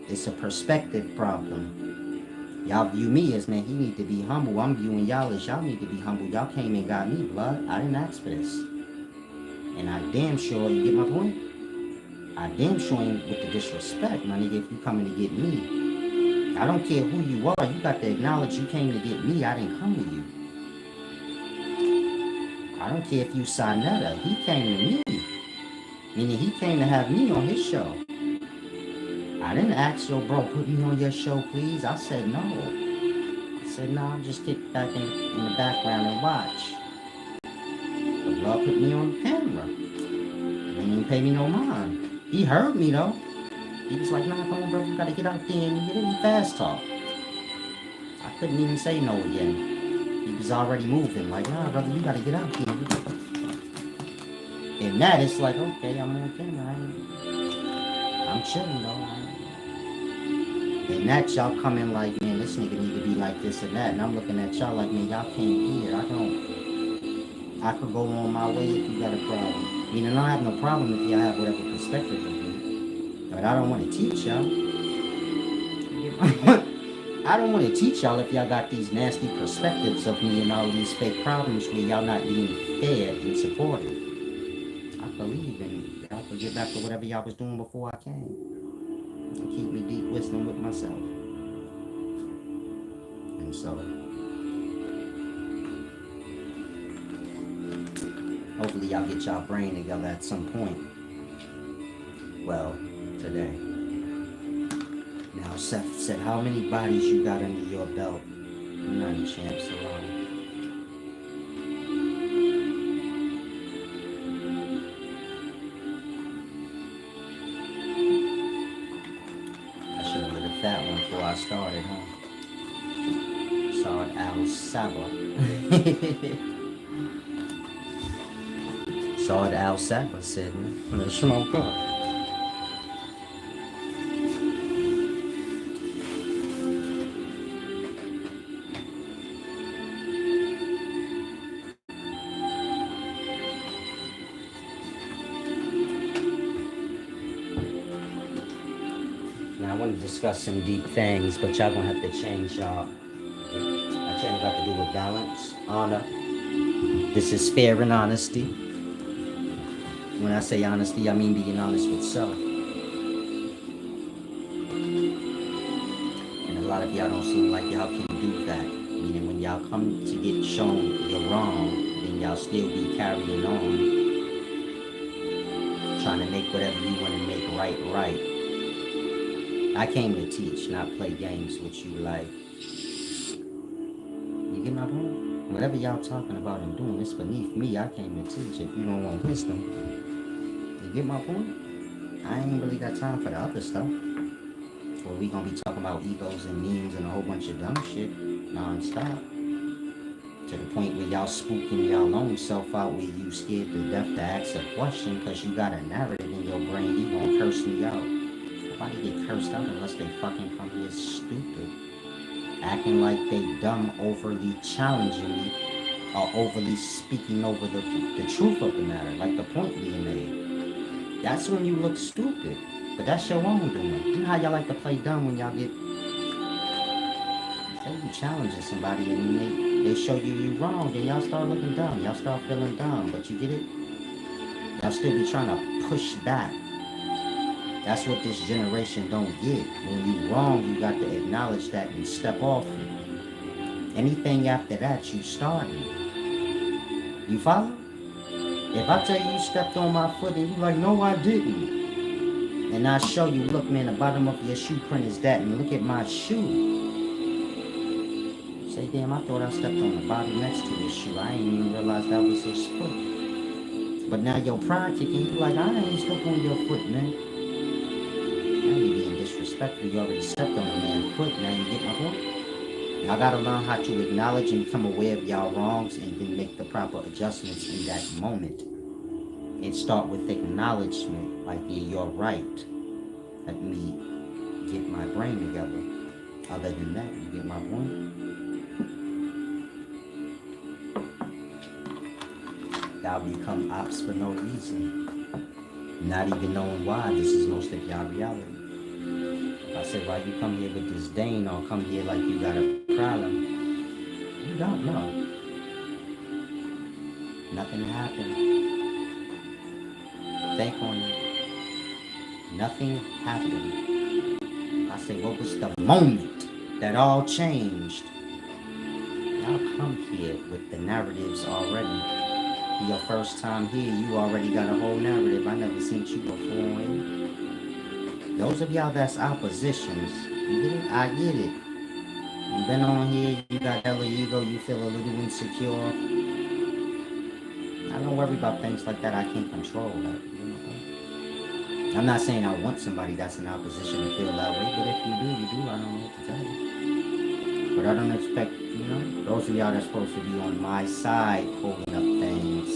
It's a perspective problem. Y'all view me as, man, he need to be humble. I'm viewing y'all as y'all need to be humble. Y'all came and got me, blood. I didn't ask for this. And I damn sure, you get my point? I damn sure ain't with the disrespect, my nigga, if you coming to get me. I don't care who you are. You got to acknowledge you came to get me. I didn't come to you. I don't care if you Sinetta. He came to me. Meaning he came to have me on his show. I didn't ask, yo, bro, put me on your show, please. I said no. I said, no, I'll just kick back in the background and watch. But Lord put me on camera. He didn't even pay me no mind. He heard me, though. He was like, nah, come on, bro, you gotta get out there and get in fast talk. I couldn't even say no again. He was already moving, like, nah, brother, you gotta get out there. And that, it's like, okay, I'm on camera. I'm chilling, though. And that y'all coming like, man, this nigga need to be like this and that. And I'm looking at y'all like, man, y'all can't hear. I could go on my way if you got a problem. I mean, I don't have no problem if y'all have whatever perspective of me. But I don't want to teach y'all. I don't want to teach y'all if y'all got these nasty perspectives of me and all these fake problems where y'all not being fair and supportive. I believe in y'all could get back to whatever y'all was doing before I came. And keep me deep wisdom with myself. And so, hopefully y'all get y'all brain together at some point. Well, today. Now, Seth said, how many bodies you got under your belt? None, champ, Salon. I should have lit a fat one before I started, huh? Saad al-Saba. Saad al-Saba said, man, let's smoke up. Discuss some deep things, but y'all gonna have to change y'all. My channel got to do with balance, honor. This is fair and honesty. When I say honesty, I mean being honest with self. And a lot of y'all don't seem like y'all can do that. Meaning when y'all come to get shown you're wrong, then y'all still be carrying on, trying to make whatever you want to make right. I came to teach, not play games with you. Like, you get my point? Whatever y'all talking about and doing, it's beneath me. I came to teach. If you don't want wisdom, you get my point? I ain't really got time for the other stuff. Or we gonna be talking about egos and memes and a whole bunch of dumb shit non-stop. To the point where y'all spooking y'all own self out where you scared to death to ask a question because you got a narrative in your brain. You gonna curse me out. Nobody get cursed out unless they fucking come here stupid. Acting like they dumb, overly challenging me, or overly speaking over the truth of the matter, like the point being made. That's when you look stupid. But that's your own doing. You know how y'all like to play dumb when y'all get... Say you challenging somebody and they show you wrong, then y'all start looking dumb. Y'all start feeling dumb, but you get it? Y'all still be trying to push back. That's what this generation don't get. When you wrong, you got to acknowledge that and step off it. Anything after that, you starting. You follow? If I tell you stepped on my foot and you like, no, I didn't. And I show you, look, man, the bottom of your shoe print is that, and look at my shoe. Say, damn, I thought I stepped on the bottom next to this shoe. I ain't even realize that was his foot. But now your pride kicking, you like, I ain't stepped on your foot, man. you being disrespectful. You already stepped on a man's foot. Now you get my point? Y'all gotta learn how to acknowledge and become aware of y'all wrongs and then make the proper adjustments in that moment. And start with acknowledgement, like, yeah, you're right. Let me get my brain together. Other than that, you get my point? Y'all become ops for no reason. Not even knowing why. This is most of y'all reality. If I say, why you come here with disdain or come here like you got a problem, you don't know. Nothing happened. Think on it. Nothing happened. I say, what was the moment that all changed? Y'all come here with the narratives already. Your first time here, you already got a whole narrative. I never seen you before. Those of y'all that's oppositions, you get it? I get it. You been on here, you got hella ego, you feel a little insecure. I don't worry about things like that. I can't control that. You know? I'm not saying I want somebody that's in opposition to feel that way, but if you do, you do. I don't know what to tell you. But I don't expect, those of y'all that's supposed to be on my side holding up things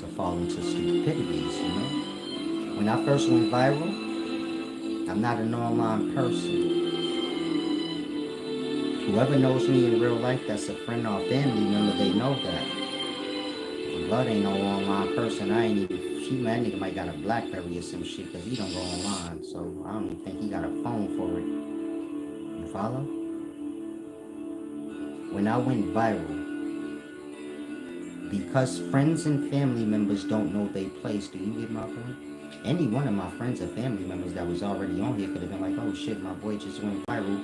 to fall into stupidities, When I first went viral, I'm not an online person. Whoever knows me in real life that's a friend or family member, they know that. Blood ain't no online person. I ain't even, that nigga might got a BlackBerry or some shit because he don't go online. So I don't even think he got a phone for it. You follow? When I went viral, because friends and family members don't know their place, do you get my point? Any one of my friends or family members that was already on here could have been like, oh shit, my boy just went viral.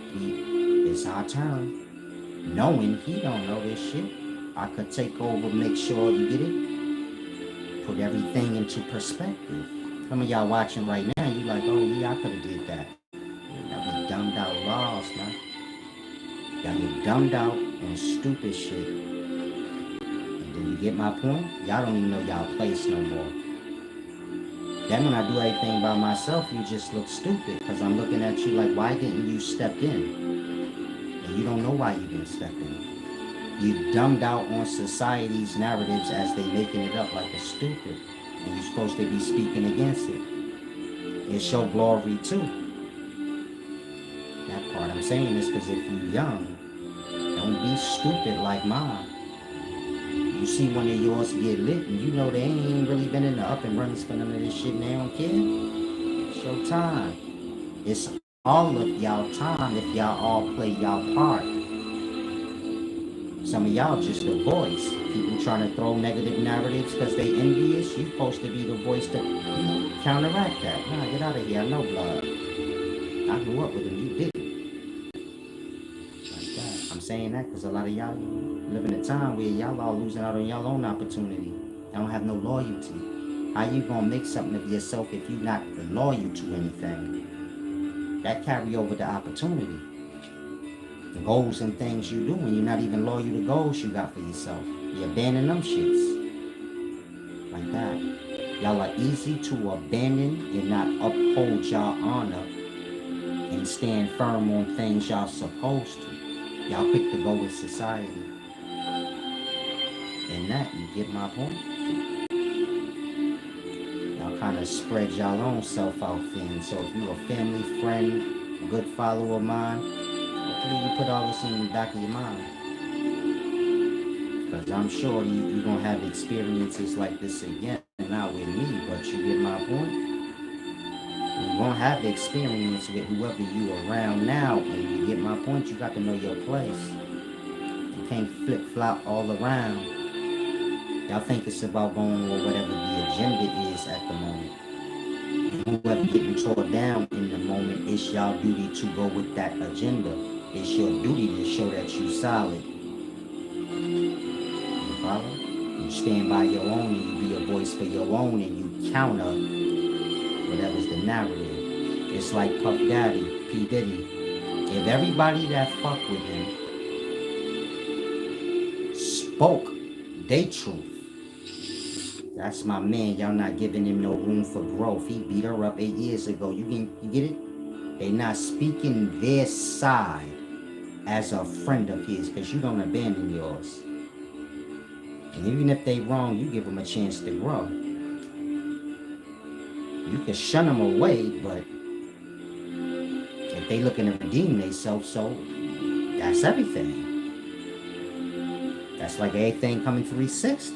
It's our turn. Knowing he don't know this shit, I could take over, make sure, you get it? Put everything into perspective. Some of y'all watching right now, you like, oh yeah, I could have did that. Y'all be dumbed out lost, man. Y'all get dumbed out on stupid shit. And then you get my point? Y'all don't even know y'all place no more. Then when I do everything by myself, you just look stupid. Because I'm looking at you like, why didn't you step in? And you don't know why you didn't step in. You dumbed out on society's narratives as they making it up like it's stupid. And you're supposed to be speaking against it. It's your glory too. That part I'm saying is because if you're young, don't be stupid like mine. You see one of yours get lit and you know they ain't really been in the up and runnings for none of this shit and they don't care. It's your time. It's all of y'all time if y'all all play y'all part. Some of y'all just the voice. People trying to throw negative narratives because they envious. You supposed to be the voice to counteract that. Nah, get out of here. I know blood. I grew up with him. You didn't. Like that. I'm saying that because a lot of y'all live in a time where y'all all losing out on y'all own opportunity. Y'all don't have no loyalty. How you gonna make something of yourself if you're not loyal to anything? That carry over the opportunity. The goals and things you do when you're not even loyal to goals you got for yourself. You abandon them shits. Like that. Y'all are easy to abandon and not uphold y'all honor and stand firm on things y'all supposed to. Y'all quick to go with society. And that, you get my point? Y'all kind of spread y'all own self out thin. So if you're a family, friend, good follower of mine, hopefully you put all this in the back of your mind. Because I'm sure you're going to have experiences like this again, not with me, but you get my point? You're going to have the experience with whoever you around now, and you get my point? You got to know your place. You can't flip-flop all around. Y'all think it's about going with whatever the agenda is at the moment. And whoever getting tore down in the moment, it's y'all duty to go with that agenda. It's your duty to show that you solid. You follow? You stand by your own and you be a voice for your own and you counter whatever's the narrative. It's like Puff Daddy, P. Diddy. If everybody that fuck with him spoke they truth, That's my man. Y'all not giving him no room for growth. He beat her up 8 years ago. You get it? They not speaking their side as a friend of his because you don't abandon yours. And even if they wrong, you give them a chance to grow. You can shun them away, but if they looking to redeem themselves, so that's everything. That's like everything coming 360.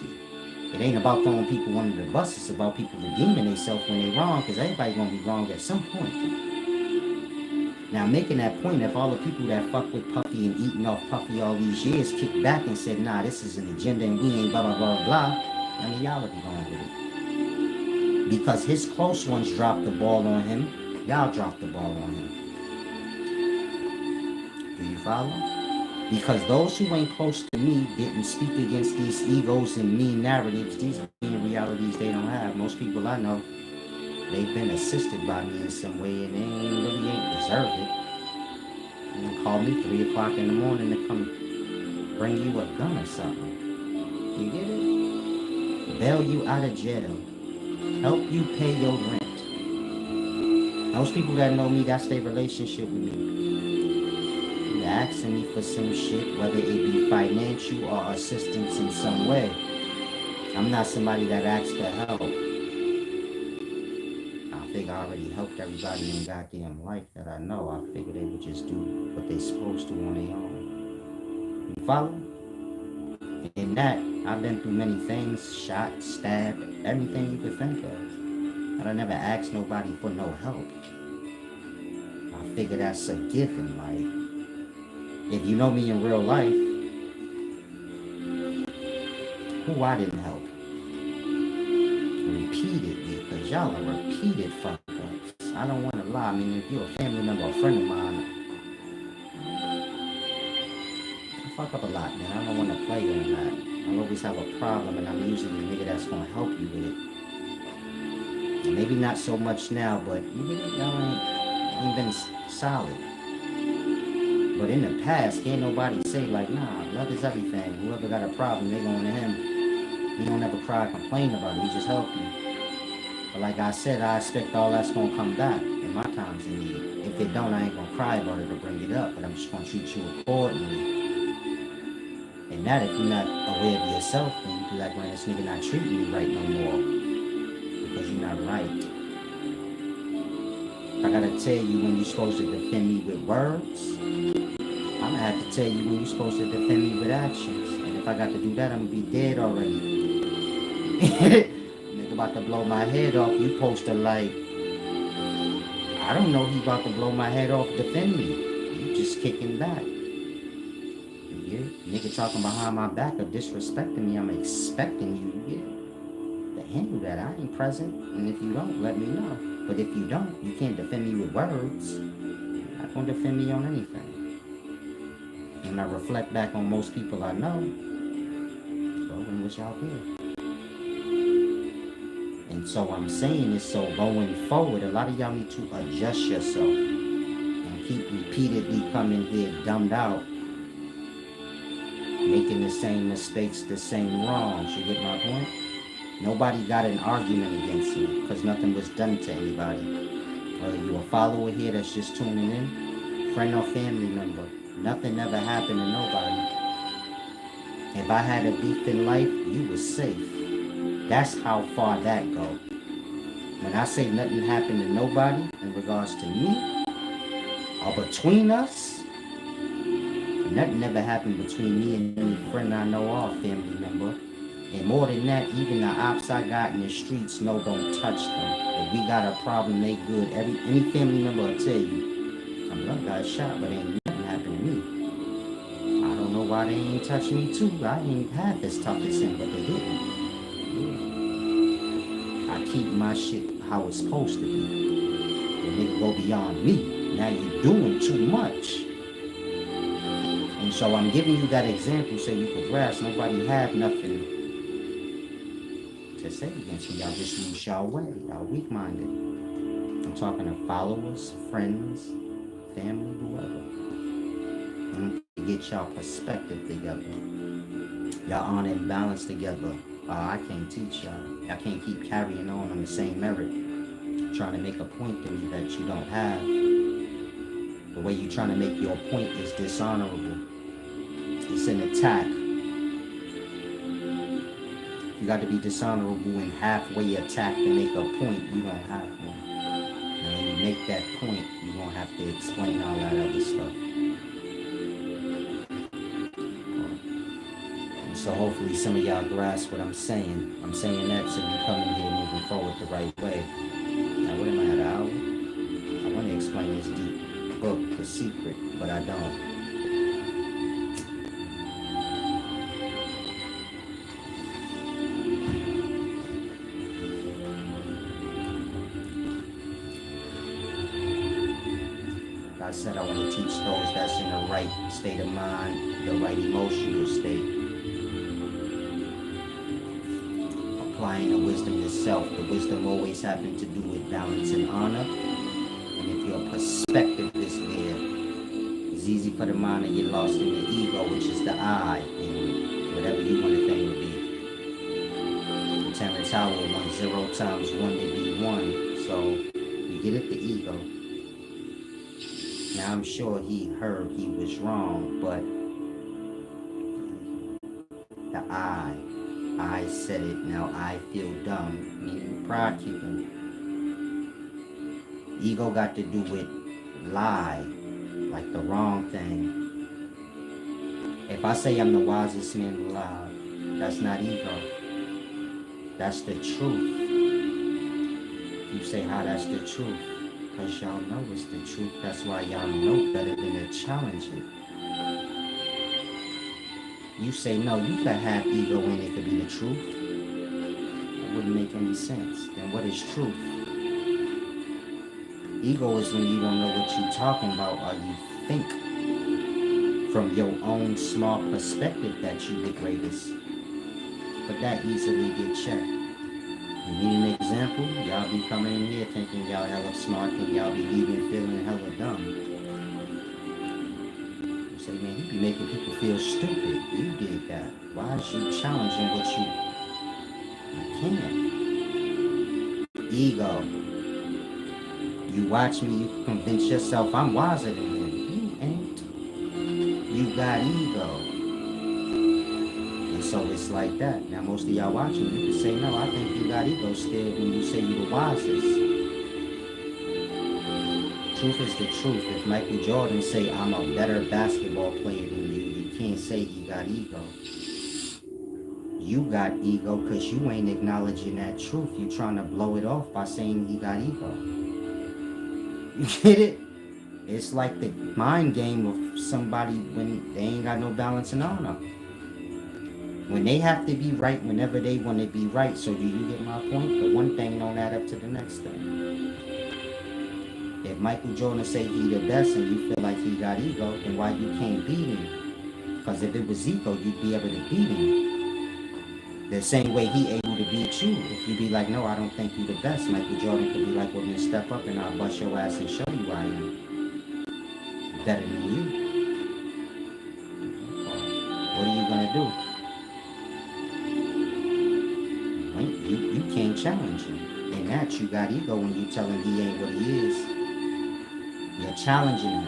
It ain't about throwing people under the bus. It's about people redeeming themselves when they wrong, because everybody gonna be wrong at some point. Now, making that point, if all the people that fuck with Puffy and eating off Puffy all these years kicked back and said, nah, this is an agenda and we ain't blah, blah, blah, blah, I mean, y'all would be going with it. Because his close ones dropped the ball on him, y'all dropped the ball on him. Do you follow? Because those who ain't close to me didn't speak against these egos and mean narratives. These are mean realities they don't have. Most people I know, they've been assisted by me in some way and they really ain't deserve it. And call me 3 o'clock in the morning to come bring you a gun or something. You get it? Bail you out of jail. Help you pay your rent. Most people that know me, that's their relationship with me. You're asking me for some shit, whether it be financial or assistance in some way. I'm not somebody that asks for help. I think I already helped everybody in goddamn life that I know. I figure they would just do what they supposed to on their own. You follow? In that, I've been through many things, shot, stabbed, everything you could think of. But I never asked nobody for no help. I figure that's a given. Like, if you know me in real life, who I didn't help? Repeatedly, because y'all are repeated fuck ups. I don't want to lie. I mean, if you're a family member or a friend of mine, I fuck up a lot, man. I don't want to play on that. I always have a problem, and I'm usually the nigga that's going to help you with it. And maybe not so much now, but y'all ain't been solid. But in the past, can't nobody say like, nah, love is everything. Whoever got a problem, they going to him. He don't ever cry, complain about it. He just help you. But like I said, I expect all that's gonna come back in my times of need. If it don't, I ain't gonna cry about it or bring it up. But I'm just gonna treat you accordingly. And that, if you're not aware of yourself, then you be like, man, this nigga not treating me right no more because you're not right. I gotta tell you when you're supposed to defend me with words, I'm gonna have to tell you when you're supposed to defend me with actions. And if I got to do that, I'm gonna be dead already. Nigga about to blow my head off. You supposed to like, I don't know, he about to blow my head off, defend me. You just kicking back. You get? Nigga talking behind my back or disrespecting me, I'm expecting you, you get? To handle that, I ain't present. And if you don't, let me know. But if you don't, you can't defend me with words. You're not gonna defend me on anything. And I reflect back on most people I know. Well, when was y'all here? And so I'm saying this, so going forward, a lot of y'all need to adjust yourself and keep repeatedly coming here dumbed out, making the same mistakes, the same wrongs. You get my point? Nobody got an argument against me because nothing was done to anybody. Whether you a follower here that's just tuning in, friend or family member, nothing ever happened to nobody. If I had a beef in life, you was safe. That's how far that go. When I say nothing happened to nobody in regards to me or between us, nothing ever happened between me and any friend I know or family member. And more than that, even the ops I got in the streets know don't touch them. If we got a problem, they good. Any family member will tell you, my blood got shot, but ain't nothing happened to me. I don't know why they ain't touch me too. I ain't half as tough as him, but they didn't. I keep my shit how it's supposed to be. The nigga go beyond me. Now you're doing too much. And so I'm giving you that example so you can grasp. Nobody have nothing to say against me. Y'all just lose y'all way. Y'all weak-minded. I'm talking to followers, friends, family, whoever. And to get y'all perspective together. Y'all on and balance together. I can't teach y'all. I can't keep carrying on the same merit, trying to make a point to me that you don't have. The way you're trying to make your point is dishonorable. It's an attack. You got to be dishonorable and halfway attack to make a point. You don't have one. And when you make that point, you're going to have to explain all that other stuff. So hopefully some of y'all grasp what I'm saying. I'm saying that so you come in here moving forward the right way. Now what am I at, an hour? I want to explain this deep book, The Secret, but I don't. I said I want to teach those that's in the right state of mind, the right emotional state. Applying the wisdom itself. The wisdom always having to do with balance and honor. And if your perspective is there, it's easy for the mind to get lost in the ego, which is the I, and whatever you want the thing to be. Terrence Howard wants 0 times 1 to be 1. So you get it, the ego. Now I'm sure he heard he was wrong, but the I said it, now I feel dumb, meaning pride keeping. Ego got to do with lie, like the wrong thing. If I say I'm the wisest man alive, that's not ego. That's the truth. You say how that's the truth? Because y'all know it's the truth. That's why y'all know better than to challenge it. You say no, you could have ego and it could be the truth. That wouldn't make any sense. Then what is truth? Ego is when you don't know what you're talking about or you think from your own small perspective that you the greatest. But that easily get checked. You need an example? Y'all be coming in here thinking y'all hella smart and y'all be leaving feeling hella dumb. You say, man, you be making people feel stupid. You did that. Why is you challenging what you can't? Ego. You watch me, you convince yourself I'm wiser than him. You ain't. You got ego. And so it's like that. Now most of y'all watching, you can say, no, I think you got ego still when you say you the wisest. Truth is the truth. If Michael Jordan say I'm a better basketball player than you can't say he got ego. You got ego because you ain't acknowledging that truth. You trying to blow it off by saying he got ego. You get it? It's like the mind game of somebody when they ain't got no balance and honor. When they have to be right whenever they want to be right. So do you get my point? The one thing don't add up to the next thing. If Michael Jordan say he the best and you feel like he got ego, then why you can't beat him? Because if it was ego, you'd be able to beat him. The same way he able to beat you. If you be like, no, I don't think you the best, Michael Jordan could be like, well, then step up and I'll bust your ass and show you I am better than you. What are you gonna do? You can't challenge him. In that, you got ego when you tell him he ain't what he is. You're challenging him.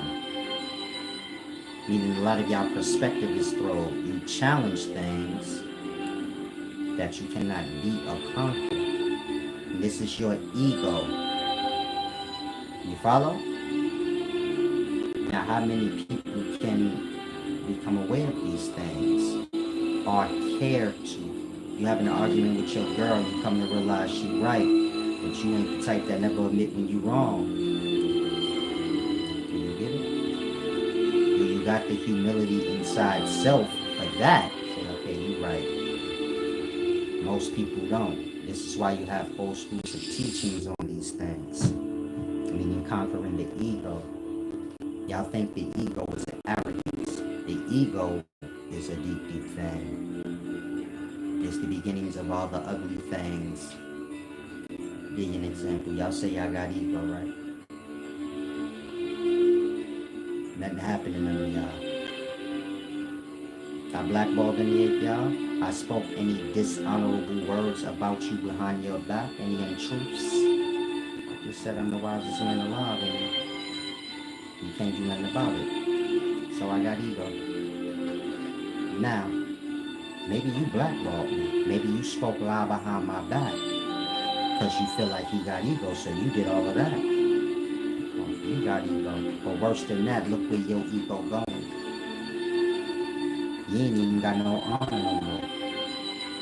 Meaning a lot of y'all perspective is thrown. You challenge things that you cannot beat or conquer. And this is your ego. You follow? Now, how many people can become aware of these things or care to? You having an argument with your girl, you come to realize she right, but you ain't the type that never admit when you wrong. Do you get it? Do you got the humility inside self for that? Say, okay, you right. Most people don't. This is why you have whole schools of teachings on these things. Meaning conquering the ego. Y'all think the ego is an arrogance. The ego is a deep, deep thing. It's the beginnings of all the ugly things. Give you an example. Y'all say y'all got ego, right? Nothing happened to none of y'all. I blackballed any of y'all. I spoke any dishonorable words about you behind your back, any untruths. I just said I'm the wisest man alive and you can't do nothing about it. So I got ego. Now, maybe you blackballed me. Maybe you spoke lie behind my back because you feel like he got ego, so you did all of that. Well, you got ego. But worse than that, look where your ego going. You ain't even got no honor no more.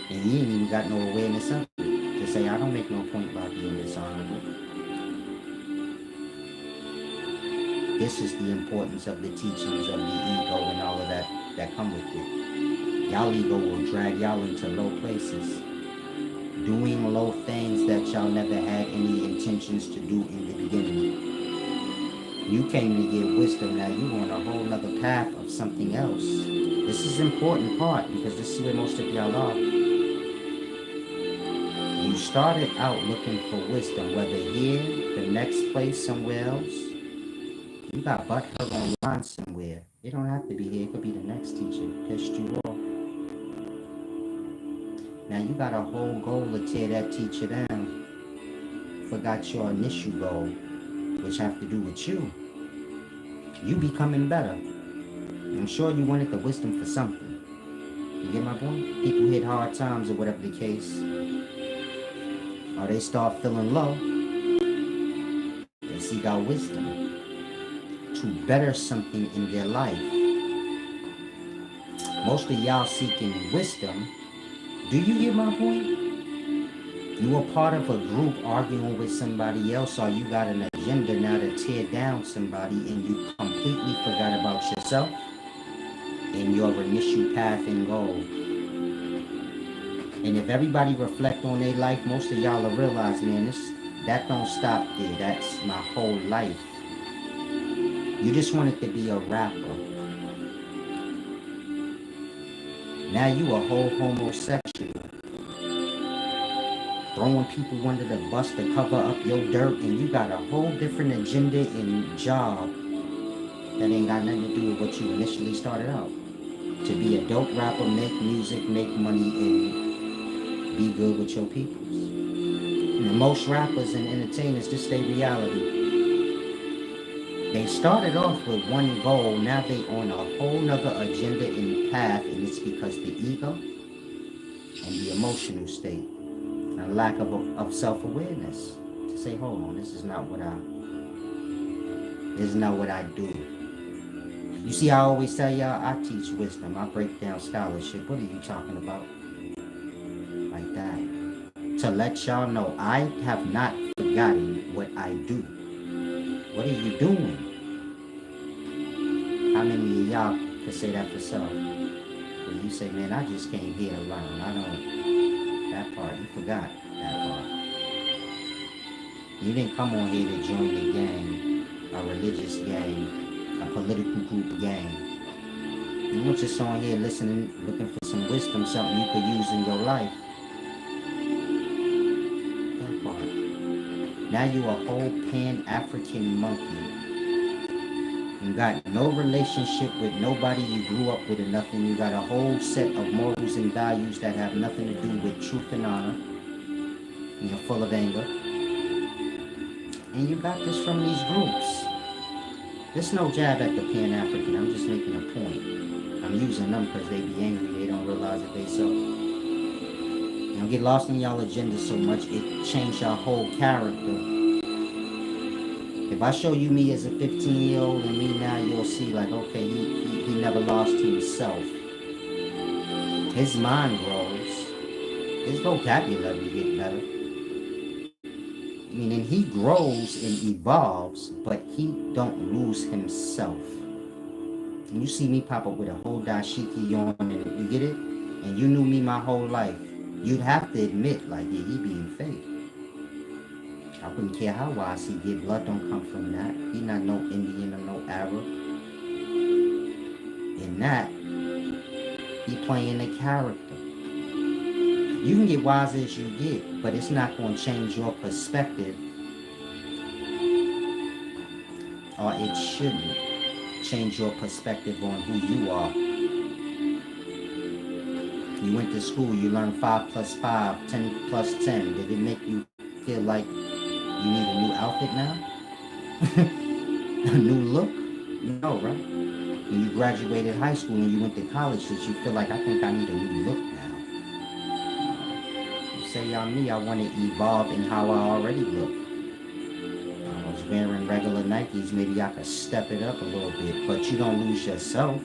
And you ain't even got no awareness of it. To say, I don't make no point about being dishonorable. This is the importance of the teachings of the ego and all of that come with it. Y'all ego will drag y'all into low places. Doing low things that y'all never had any intentions to do in the beginning. You came to get wisdom, now you on a whole nother path of something else. This is an important part because this is where most of y'all are. You started out looking for wisdom, whether here, the next place, somewhere else. You got butt hurt online somewhere. It don't have to be here. It could be the next teacher. Pissed you off. Now you got a whole goal to tear that teacher down. Forgot your initial goal, which have to do with you. You becoming better. I'm sure you wanted the wisdom for something. You get my point? People hit hard times or whatever the case. Or they start feeling low. They seek out wisdom to better something in their life. Most of y'all seeking wisdom. Do you get my point? You are part of a group arguing with somebody else, or you got an agenda now to tear down somebody and you completely forgot about yourself and your initial path and goal. And if everybody reflect on their life, most of y'all will realize, man, that don't stop there. That's my whole life. You just wanted to be a rapper. Now you a whole homosexual. Throwing people under the bus to cover up your dirt, and you got a whole different agenda and job that ain't got nothing to do with what you initially started out. To be a dope rapper, make music, make money, and be good with your peoples. And most rappers and entertainers, this they reality. They started off with one goal, now they on a whole nother agenda and path, and it's because the ego and the emotional state and lack of self-awareness to say, hold on, this is not what I do. You see, I always tell y'all, I teach wisdom, I break down scholarship. What are you talking about? Like that. To let y'all know, I have not forgotten what I do. What are you doing? How many of y'all can say that for self? When you say, man, I just came here to learn. I don't, that part, you forgot that part. You didn't come on here to join a gang, a religious gang, a political group gang. You weren't just on here listening, looking for some wisdom, something you could use in your life. That part. Now you a whole Pan-African monkey. You got no relationship with nobody you grew up with or nothing. You got a whole set of morals and values that have nothing to do with truth and honor. And you're full of anger. And you got this from these groups. There's no jab at the Pan-African. I'm just making a point. I'm using them because they be angry. They don't realize that they so. You don't get lost in y'all agenda so much. It changed your whole character. If I show you me as a 15-year-old and me now, you'll see like, okay, he never lost himself. His mind grows. His vocabulary gets better. Meaning he grows and evolves, but he don't lose himself. And you see me pop up with a whole dashiki on, and you get it? And you knew me my whole life. You'd have to admit, like, yeah, he being fake. I wouldn't care how wise he get. Blood don't come from that. He not no Indian or no Arab. In that, he playing a character. You can get wise as you get, but it's not going to change your perspective. Or it shouldn't change your perspective on who you are. You went to school, you learned 5 plus 5, 10 plus 10. Did it make you feel like you need a new outfit now? A new look? No, right? When you graduated high school and you went to college, did you feel like, I think I need a new look now? You say on me, I want to evolve in how I already look. I was wearing regular Nikes, maybe I could step it up a little bit, but you don't lose yourself.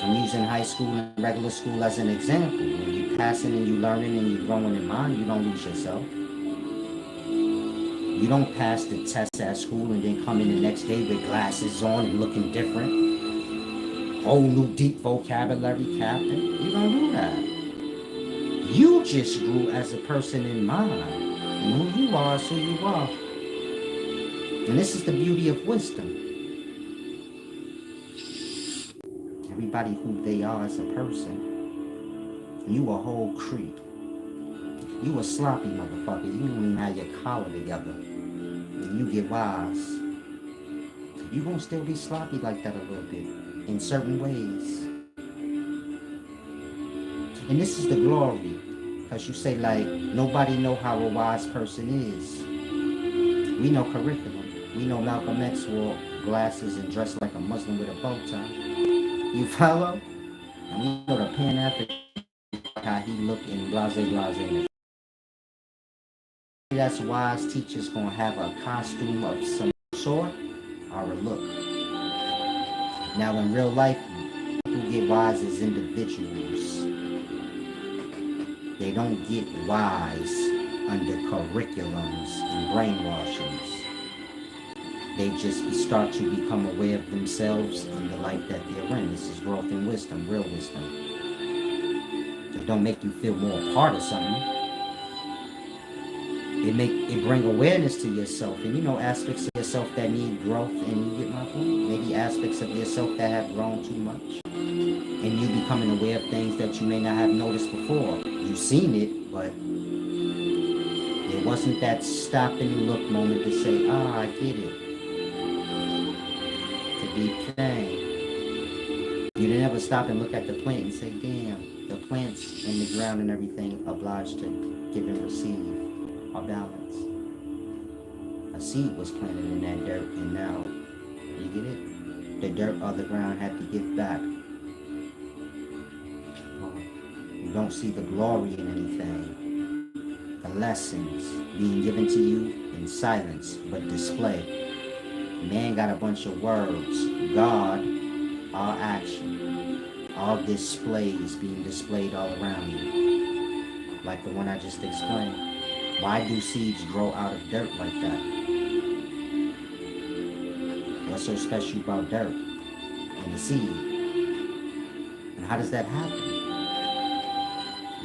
I'm using high school and regular school as an example. When you're passing and you're learning and you're growing in mind, you don't lose yourself. You don't pass the test at school and then come in the next day with glasses on and looking different. Whole new deep vocabulary, Captain. You don't do that. You just grew as a person in mind. And who you are is who you are. And this is the beauty of wisdom. Everybody who they are as a person. You a whole creep. You a sloppy motherfucker. You don't even have your collar together. When you get wise, you gonna still be sloppy like that a little bit. In certain ways. And this is the glory. Because you say like, nobody know how a wise person is. We know curriculum. We know Malcolm X wore glasses and dressed like a Muslim with a bow tie. You follow? And we know the Pan-African, how he looked in blase. That's wise teachers gonna have a costume of some sort or a look. Now in real life, people get wise as individuals. They don't get wise under curriculums and brainwashings. They just start to become aware of themselves and the life that they're in. This is growth and wisdom, real wisdom. It don't make you feel more a part of something. It bring awareness to yourself, and you know aspects of yourself that need growth, and you get my point? Maybe aspects of yourself that have grown too much. And you becoming aware of things that you may not have noticed before. You've seen it, but it wasn't that stop and look moment to say, I get it. It's a deep thing. You didn't ever stop and look at the plant and say, damn, the plants in the ground and everything obliged to give and receive our balance. A seed was planted in that dirt, and now, you get it? The dirt or the ground had to give back. You don't see the glory in anything. The lessons being given to you in silence, but display. Man got a bunch of words. God, all action. All displays being displayed all around you. Like the one I just explained. Why do seeds grow out of dirt like that? What's so special about dirt and the seed? And how does that happen?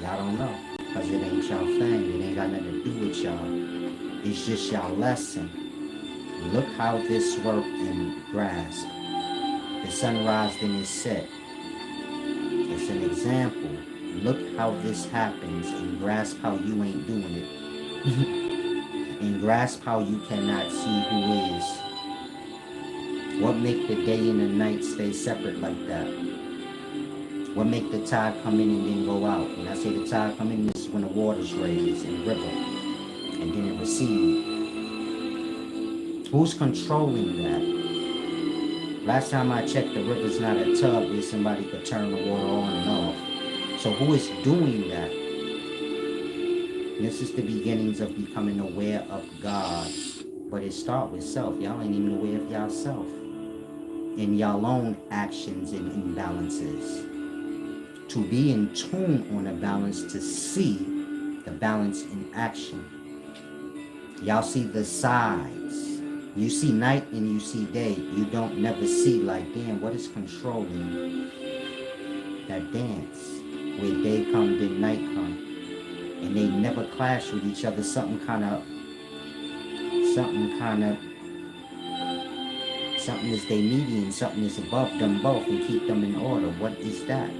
Y'all don't know. Because it ain't y'all thing. It ain't got nothing to do with y'all. It's just y'all lesson. Look how this worked in grasp. The sunrise then is set. It's an example. Look how this happens and grasp how you ain't doing it. And grasp how you cannot see who is. What make the day and the night stay separate like that? What make the tide come in and then go out? When I say the tide come in, this is when the water's raised in the river. And then it recedes. Who's controlling that? Last time I checked, the river's not a tub where somebody could turn the water on and off. So who is doing that? This is the beginnings of becoming aware of God. But it starts with self. Y'all ain't even aware of y'allself. And y'all own actions and imbalances. To be in tune on a balance, to see the balance in action. Y'all see the sides. You see night and you see day. You don't never see like, damn, what is controlling that dance? Where day come, then night come. And they never clash with each other. Something is they median, something is above them both and keep them in order. What is that?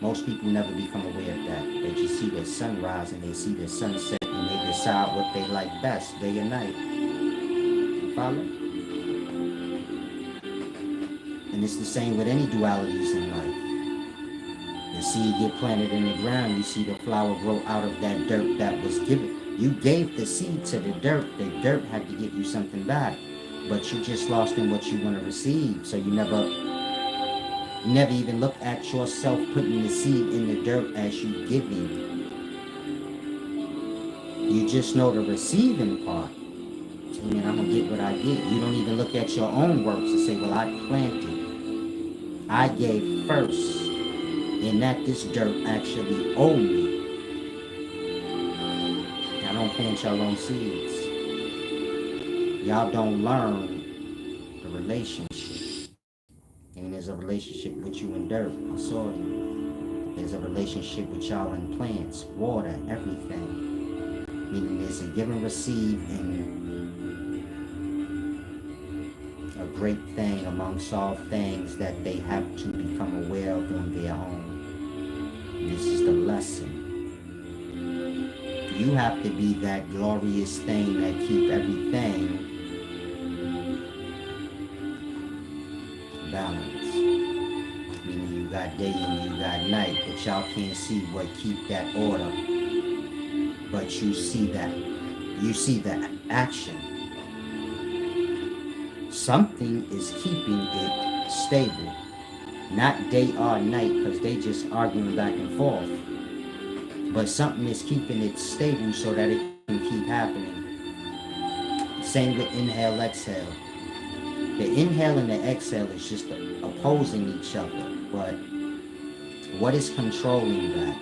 Most people never become aware of that. They just see the sunrise and they see the sunset and they decide what they like best, day or night. You follow? And it's the same with any dualities in life. seed get planted in the ground, you see the flower grow out of that dirt that was given. You gave the seed to the dirt. The dirt had to give you something back. But you just lost in what you want to receive. So you never even look at yourself putting the seed in the dirt as you giving. You just know the receiving part. So, man, I'm going to get what I get. You don't even look at your own works and say, well, I planted. I gave first. And that this dirt actually owe me. Y'all don't plant your own seeds. Y'all don't learn the relationship. And there's a relationship with you and dirt, soil. There's a relationship with y'all and plants, water, everything. Meaning there's a give and receive and a great thing amongst all things that they have to become aware of on their own. This is the lesson. You have to be that glorious thing that keep everything balanced. Meaning you got day and you got night, but y'all can't see what keep that order. But you see that. You see the action. Something is keeping it stable. Not day or night, because they just arguing back and forth. But something is keeping it stable so that it can keep happening. Same with inhale, exhale. The inhale and the exhale is just opposing each other. But what is controlling that?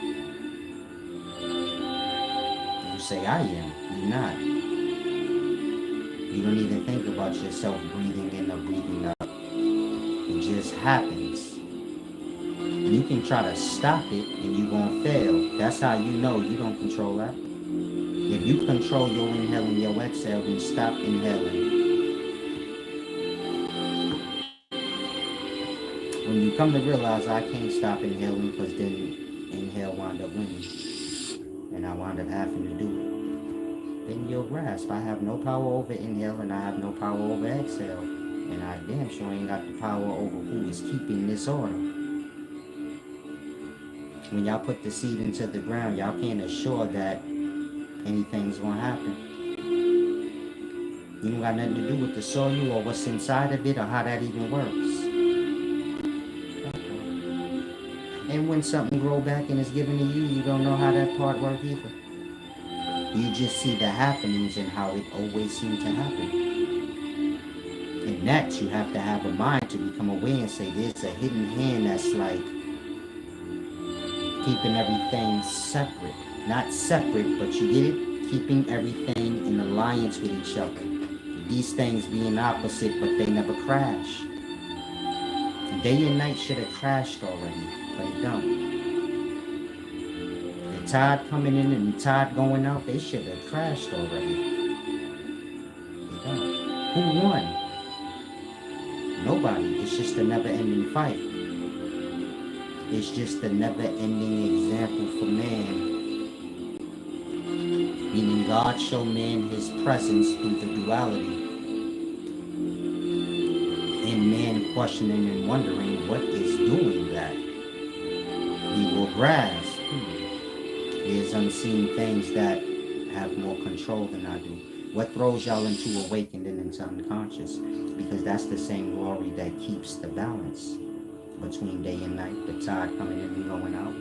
You say, I am. You're not. You don't even think about yourself breathing in or breathing out. It just happens. You can try to stop it and you're going to fail. That's how you know you don't control that. If you control your inhale and your exhale, then stop inhaling. When you come to realize I can't stop inhaling because then inhale wound up winning. And I wound up having to do it. Then you'll grasp I have no power over inhale and I have no power over exhale. And I damn sure ain't got the power over who is keeping this order. When y'all put the seed into the ground, y'all can't assure that anything's gonna happen. You don't got nothing to do with the soil or what's inside of it or how that even works. And when something grow back and is given to you, you don't know how that part works either. You just see the happenings and how it always seems to happen. And that you have to have a mind to become aware and say there's a hidden hand that's like keeping everything separate. Not separate, but you get it? Keeping everything in alliance with each other. These things being opposite, but they never crash. Day and night should have crashed already, but it don't. The tide coming in and the tide going out, they should have crashed already. They don't. Who won? Nobody. It's just a never-ending fight. It's just a never-ending example for man. Meaning God showed man his presence through the duality. And man questioning and wondering what is doing that. We will grasp. There's unseen things that have more control than I do. What throws y'all into awakened and into unconscious? Because that's the same glory that keeps the balance between day and night, the tide coming in and going out,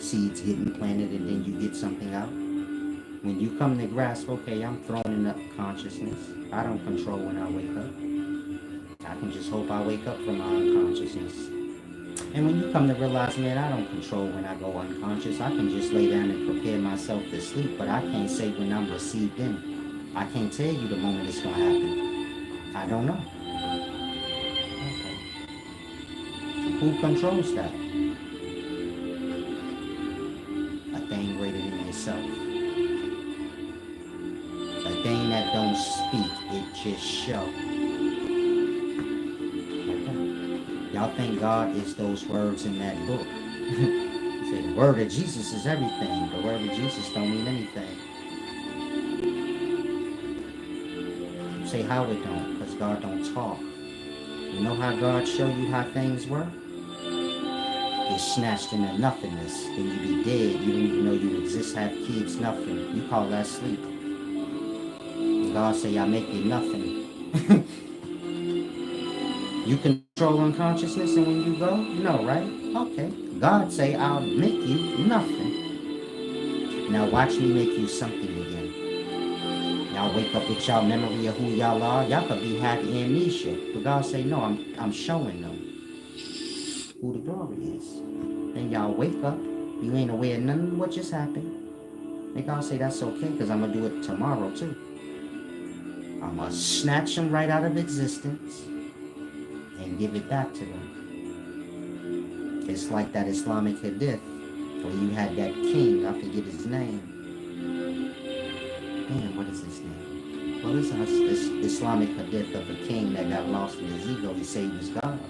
seeds getting planted and then you get something out. When you come to grasp, okay, I'm throwing up consciousness. I don't control when I wake up. I can just hope I wake up from my unconsciousness. And when you come to realize, man, I don't control when I go unconscious. I can just lay down and prepare myself to sleep, but I can't say when I'm received in. I can't tell you the moment it's going to happen. I don't know. Who controls that? A thing greater than yourself. A thing that don't speak, it just show. Like that. Y'all think God is those words in that book. Say the word of Jesus is everything. The word of Jesus don't mean anything. Say how it don't, because God don't talk. You know how God show you how things work? get snatched into nothingness. Then you be dead. You don't even know you exist, have kids, nothing. You call that sleep. God say, I make you nothing. You control unconsciousness and when you go? No, right? Okay. God say, I'll make you nothing. Now watch me make you something again. Y'all wake up with y'all memory of who y'all are. Y'all could be half amnesia. But God say, no, I'm showing them who the glory is. Then y'all wake up. You ain't aware of none of what just happened. And God say, that's okay, because I'm going to do it tomorrow too. I'm going to snatch them right out of existence and give it back to them. It's like that Islamic hadith where you had that king, I forget his name. Man, what is his name? Well, it's this Islamic hadith of a king that got lost in his ego. He said he was God.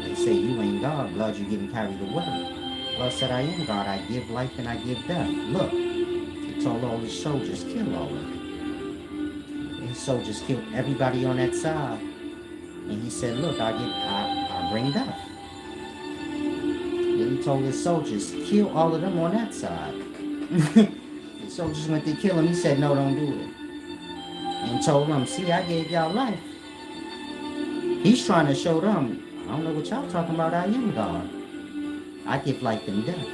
They say, you ain't God, blood, you getting carried away. God said, I am God. I give life and I give death. Look, he told all his soldiers, kill all of them. His soldiers killed everybody on that side. And he said, look, I bring death. Then he told his soldiers, kill all of them on that side. The soldiers went to kill him. He said, no, don't do it. And told them, see, I gave y'all life. He's trying to show them, I don't know what y'all talking about, I am God. I give life and death.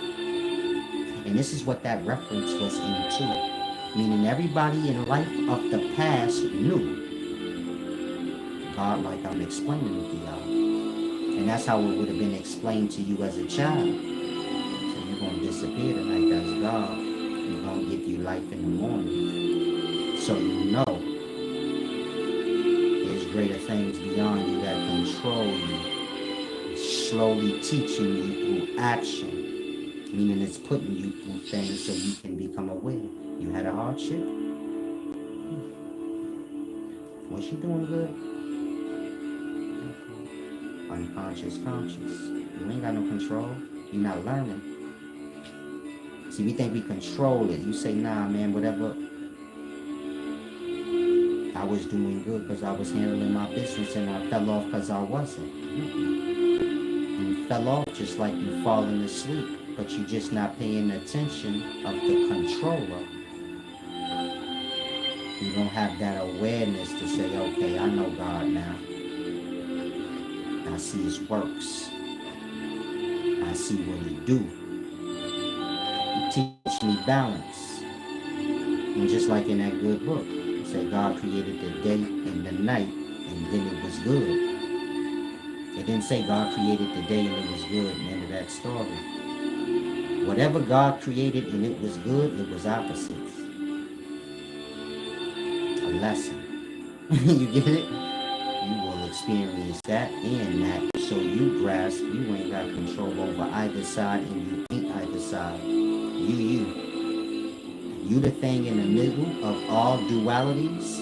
And this is what that reference was into. Meaning everybody in life of the past knew God like I'm explaining it to y'all. And that's how it would have been explained to you as a child. So you're going to disappear tonight, that's God. He's going to give you life in the morning. So you know there's greater things beyond you that control you. Slowly teaching you through action. Meaning it's putting you through things so you can become aware. You had a hardship? Was you doing good? Unconscious, conscious. You ain't got no control. You're not learning. See, we think we control it. You say, nah, man, whatever. I was doing good because I was handling my business and I fell off because I wasn't. You fell off just like you falling asleep, but you're just not paying attention of the controller. You don't have that awareness to say, okay, I know God now. I see his works. I see what he do. He teach me balance. And just like in that good book, it said God created the day and the night, and then it was good. It didn't say God created the day and it was good, and end of that story. Whatever God created and it was good, it was opposites. A lesson. You get it? You will experience that and that. So you grasp you ain't got control over either side and you ain't either side. You the thing in the middle of all dualities.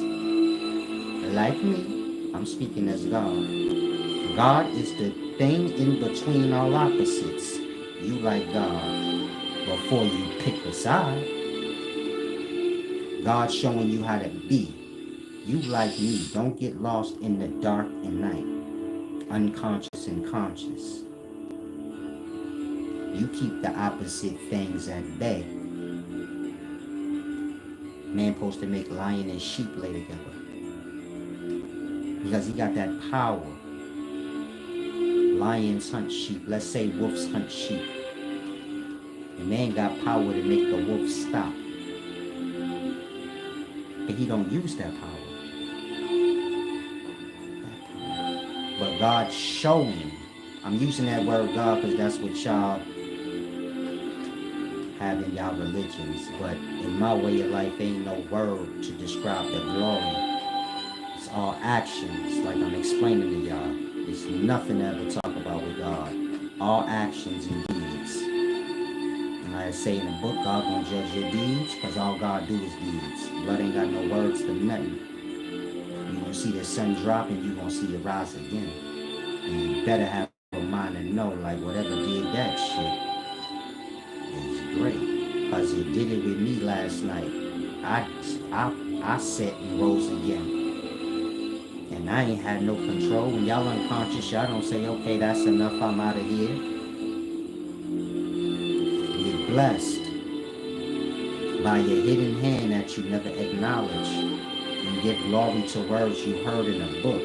Like me, I'm speaking as God. God is the thing in between all opposites. You like God. Before you pick a side, God's showing you how to be. You like me. Don't get lost in the dark and night. Unconscious and conscious. You keep the opposite things at bay. Man supposed to make lion and sheep lay together. Because he got that power. Lions hunt sheep. Let's say wolves hunt sheep. The man got power to make the wolf stop. But he don't use that power. But God's showing. I'm using that word God because that's what y'all have in y'all religions. But in my way of life, ain't no word to describe the glory. It's all actions, like I'm explaining to y'all. There's nothing to ever talk about with God. All actions and deeds. And like I say in the book, God gonna judge your deeds because all God do is deeds. Blood ain't got no words for nothing. You gonna see the sun drop and you gonna see it rise again. And you better have a mind and know, like, whatever did that shit is great. Because it did it with me last night. I sat and rose again. And I ain't had no control. When y'all unconscious, y'all don't say, okay, that's enough, I'm out of here. blessed by your hidden hand that you never acknowledge. You give glory to words you heard in a book.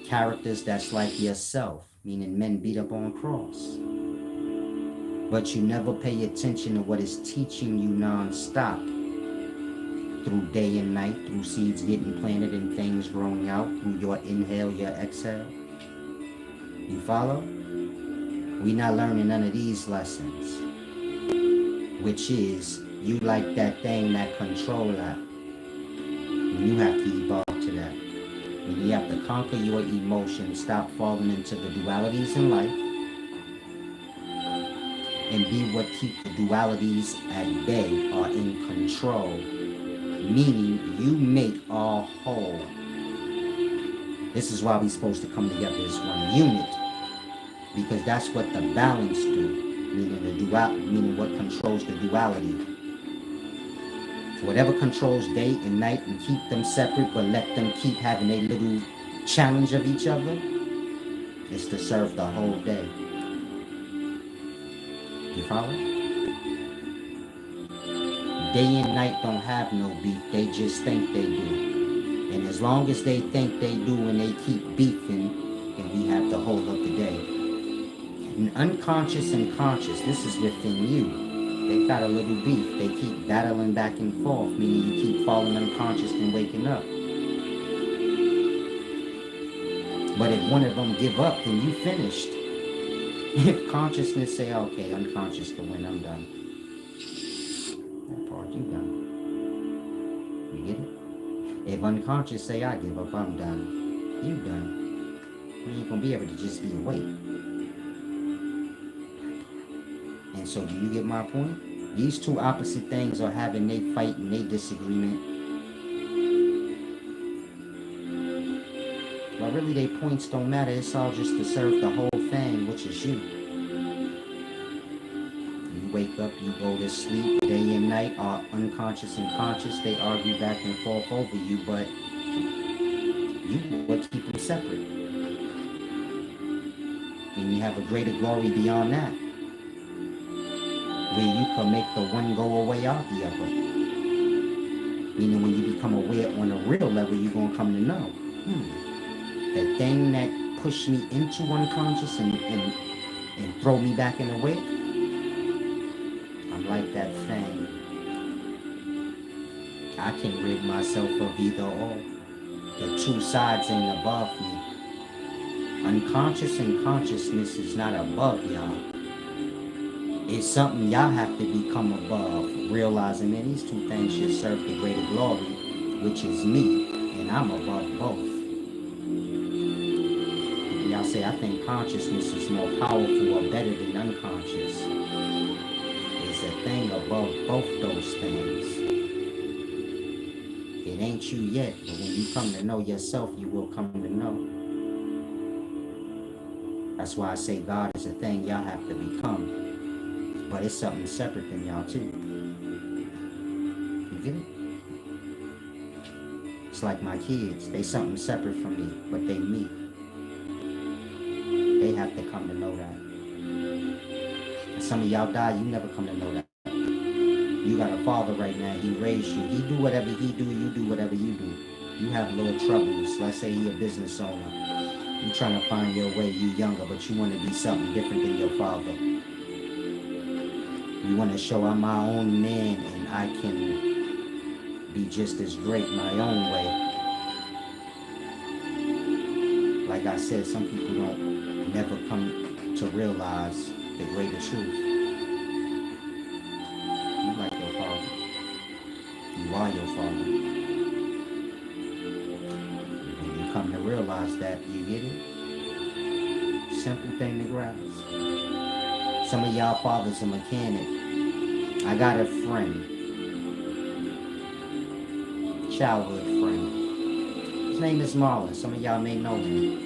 Characters that's like yourself, meaning men beat up on cross. But you never pay attention to what is teaching you non-stop through day and night, through seeds getting planted and things growing out, through your inhale, your exhale. You follow? We not learning none of these lessons, which is you like that thing that control that. And you have to evolve to that. And you have to conquer your emotions, stop falling into the dualities in life, and be what keep the dualities at bay or in control. Meaning you make all whole. This is why we're supposed to come together as one unit, because that's what the balance do, meaning what controls the duality. Whatever controls day and night and keep them separate, but let them keep having a little challenge of each other, is to serve the whole day. You follow? Day and night don't have no beef, they just think they do. And as long as they think they do and they keep beefing, then we have the whole of the day. And unconscious and conscious, this is within you. They got a little beef, they keep battling back and forth, meaning you keep falling unconscious and waking up. But if one of them give up, then you finished. If consciousness say, okay, unconscious can win, I'm done. That part, you done. You get it? If unconscious say, I give up, I'm done, you done. You ain't gonna be able to just be awake. And so do you get my point? These two opposite things are having they fight and they disagreement. But really their points don't matter. It's all just to serve the whole thing, which is you. You wake up, you go to sleep, day and night are unconscious and conscious. They argue back and forth over you, but you what keep them separate. And you have a greater glory beyond that, where you can make the one go away out the other. Meaning when you become aware on a real level, you're going to come to know, the thing that pushed me into unconscious and throw me back in the wake, I'm like that thing. I can rid myself of either or. The two sides ain't above me. Unconscious and consciousness is not above y'all. It's something y'all have to become above, realizing that these two things should serve the greater glory, which is me, and I'm above both. Y'all say, I think consciousness is more powerful or better than unconscious. It's a thing above both those things. It ain't you yet, but when you come to know yourself, you will come to know. That's why I say God is a thing y'all have to become. But it's something separate than y'all too. You get it? It's like my kids. They something separate from me, but they me. They have to come to know that. And some of y'all die, you never come to know that. You got a father right now, he raised you. He do whatever he do, you do whatever you do. You have little troubles. Let's say he a business owner. You trying to find your way, you younger, but you want to be something different than your father. You want to show I'm my own man and I can be just as great my own way. Like I said, some people don't never come to realize the greater truth. You like your father. You are your father. When you come to realize that, you get it? Simple thing to grasp. Some of y'all fathers are mechanic. I got a friend, childhood friend. His name is Marlon. Some of y'all may know him.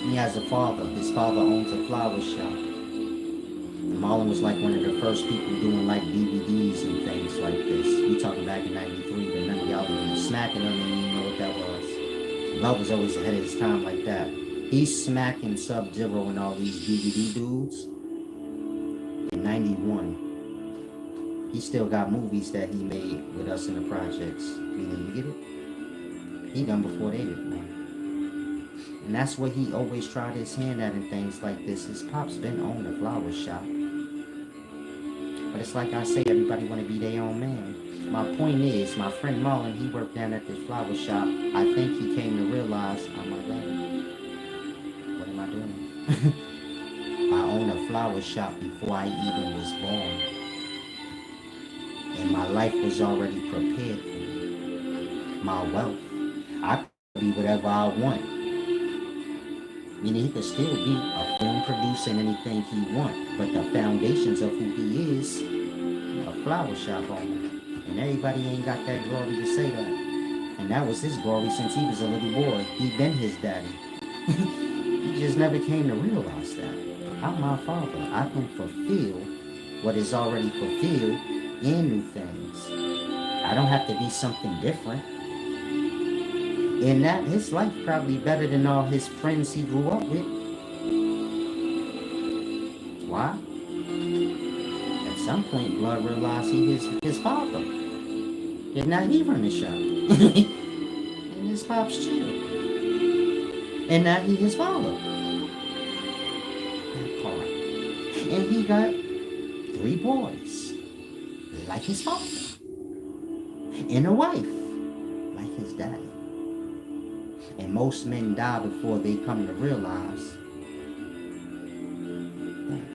He has a father. His father owns a flower shop. And Marlon was like one of the first people doing like DVDs and things like this. We talking back in '93, but none of y'all even smacking him and you know what that was. Love was always ahead of his time like that. He's smacking Sub-Zero and all these DVD dudes. 91. He still got movies that he made with us in the projects. You get it? He done before they did, man. And that's what he always tried his hand at in things like this. His pop's been on the flower shop. But it's like I say, everybody want to be their own man. My point is, my friend Marlon, he worked down at this flower shop. I think he came to realize, oh my God, what am I doing? I own a flower shop before I even was born. And my life was already prepared for me. My wealth. I could be whatever I want. Meaning he could still be a film producer and anything he want. But the foundations of who he is, a flower shop owner. And everybody ain't got that glory to say that. And that was his glory since he was a little boy. He been his daddy. He just never came to realize that. I'm my father. I can fulfill what is already fulfilled in new things. I don't have to be something different. In that, his life probably better than all his friends he grew up with. Why? At some point, Blood realized he is his father. And now he run the shop. And his pop's chill. And now he his father. That part. And he got 3 boys. Like his father. And a wife. Like his daddy. And most men die before they come to realize that.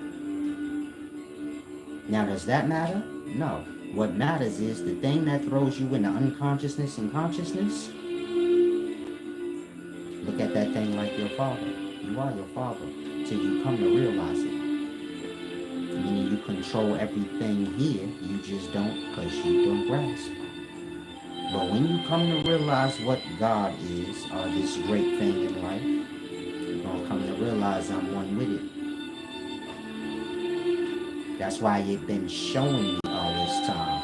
Now, does that matter? No. What matters is the thing that throws you into unconsciousness and consciousness. Look at that thing like your father. You are your father till you come to realize it. Meaning you control everything here, you just don't because you don't grasp. But when you come to realize what God is, or this great thing in life, you're going to come to realize I'm one with it. That's why you've been showing me all this time.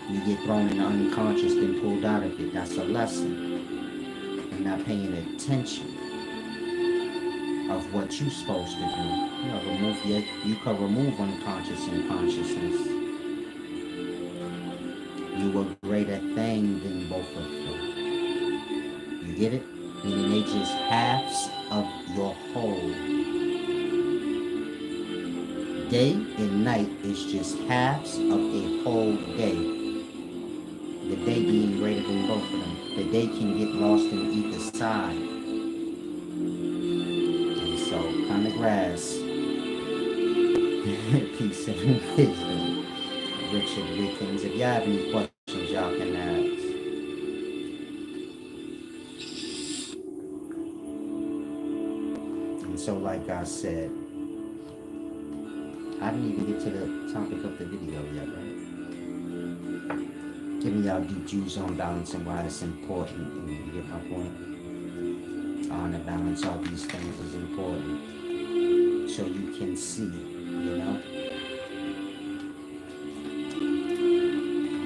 You get thrown in the unconscious, then pulled out of it. That's a lesson. You're not paying attention of what you're supposed to do. You can remove unconscious and consciousness. You a greater thing than both of them. You get it? Meaning they just halves of your whole. Day and night is just halves of a whole day. The day being greater than both of them. The day can get lost in either side. And so, kind of grass. Peace and wisdom. Richard Wickens. If y'all have any questions, y'all can ask. And so, like I said, I didn't even get to the topic of the video yet, right? Giving y'all deep views on balance and why it's important. And you get my point? Honor, balance, all these things is important. So you can see, you know?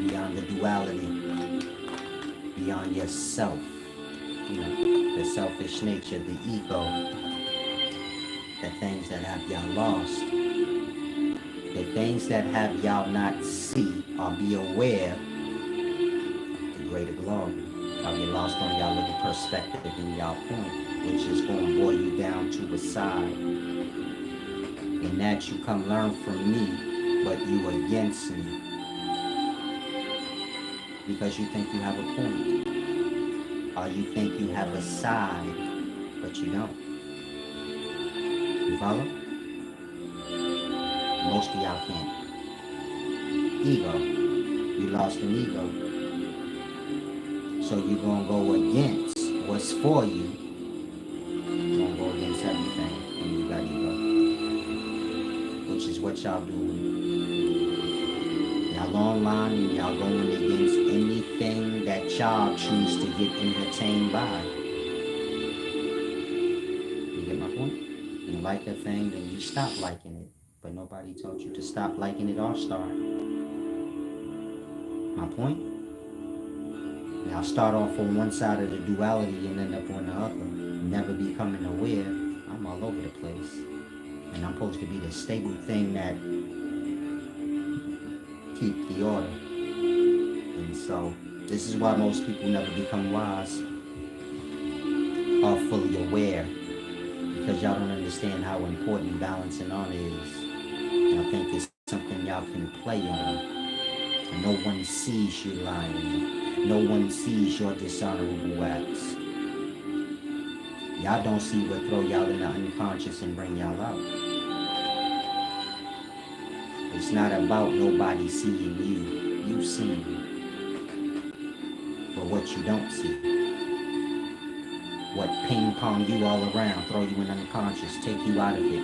Beyond the duality. Beyond yourself. You know, the selfish nature, the ego. The things that have y'all lost. The things that have y'all not see or be aware of the greater glory. Y'all get lost on y'all little perspective and y'all point, which is going to boil you down to a side. And that you come learn from me, but you against me. Because you think you have a point. Or you think you have a side, but you don't. You follow? Most of y'all can't. Ego. You lost an ego. So you're going to go against what's for you. You're going to go against everything when you got ego. Which is what y'all doing. Y'all online and y'all going against anything that y'all choose to get entertained by. You get my point? You like a thing, then you stop liking it. But nobody told you to stop liking it or start. My point? Now start off on one side of the duality and end up on the other. Never becoming aware. I'm all over the place. And I'm supposed to be the stable thing that keep the order. And so this is why most people never become wise or fully aware, because y'all don't understand how important balance and honor is. Y'all think it's something y'all can play on. And no one sees you lying. No one sees your dishonorable acts. Y'all don't see what throw y'all in the unconscious and bring y'all out. It's not about nobody seeing you. You see for what you don't see. What ping pong you all around, throw you in unconscious, take you out of it.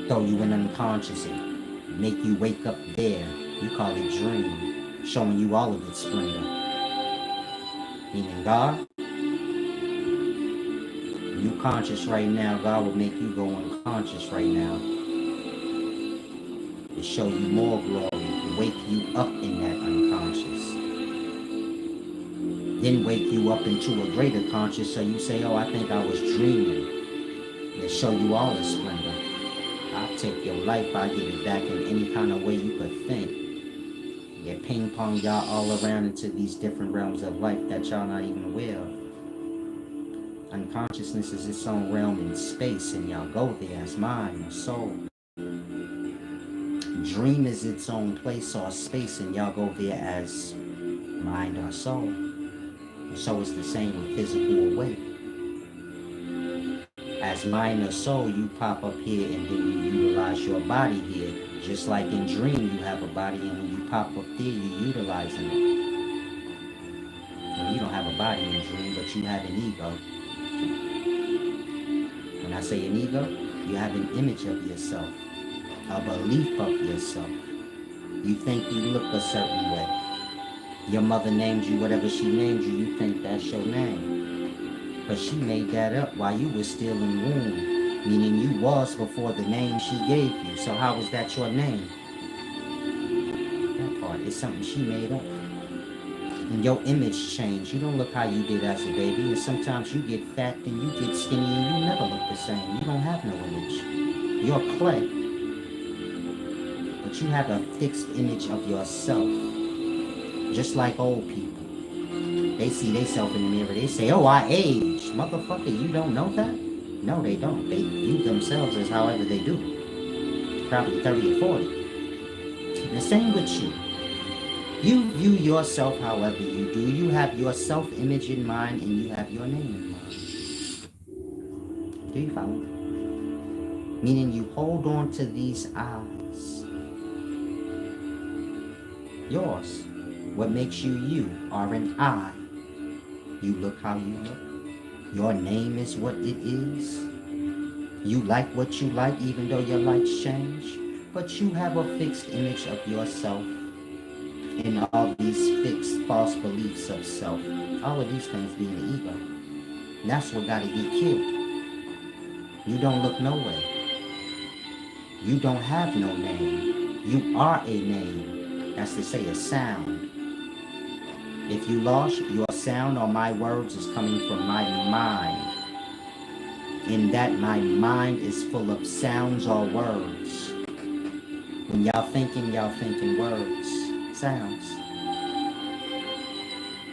Throw you in unconscious and make you wake up there. You call it dream, showing you all of its splendor. Meaning God, you conscious right now, God will make you go unconscious right now. To show you more glory, wake you up in that unconscious. Then wake you up into a greater conscious, so you say, oh, I think I was dreaming. And show you all the splendor. I'll take your life, I'll give it back in any kind of way you could think. Get ping pong y'all all around into these different realms of life that y'all not even aware of. Unconsciousness is its own realm in space, and y'all go there as mind or soul. Dream is its own place or space, and y'all go there as mind or soul. So it's the same with physical awake. As mind or soul, you pop up here and then you utilize your body here. Just like in dream, you have a body, and when you pop up there, you utilizing it. Well, you don't have a body in dream, but you have an ego. When I say an ego, you have an image of yourself, a belief of yourself. You think you look a certain way. Your mother named you whatever she named you, you think that's your name. But she made that up while you were still in womb, meaning you was before the name she gave you. So how was that your name? That part is something she made up. And your image changed. You don't look how you did as a baby, and sometimes you get fat and you get skinny and you never look the same. You don't have no image. You're clay. But you have a fixed image of yourself. Just like old people. They see themselves in the mirror. They say, oh, I age. Motherfucker, you don't know that? No, they don't. They view themselves as however they do. Probably 30 or 40. The same with you. You view yourself however you do. You have your self-image in mind, and you have your name in mind. Do you follow? Meaning you hold on to these eyes. Yours. What makes you you are an I. You look how you look. Your name is what it is. You like what you like even though your likes change. But you have a fixed image of yourself in all these fixed false beliefs of self. All of these things being the ego. And that's what got to get killed. You don't look nowhere. You don't have no name. You are a name. That's to say a sound. If you lost, your sound or my words is coming from my mind. In that my mind is full of sounds or words. When y'all thinking words, sounds.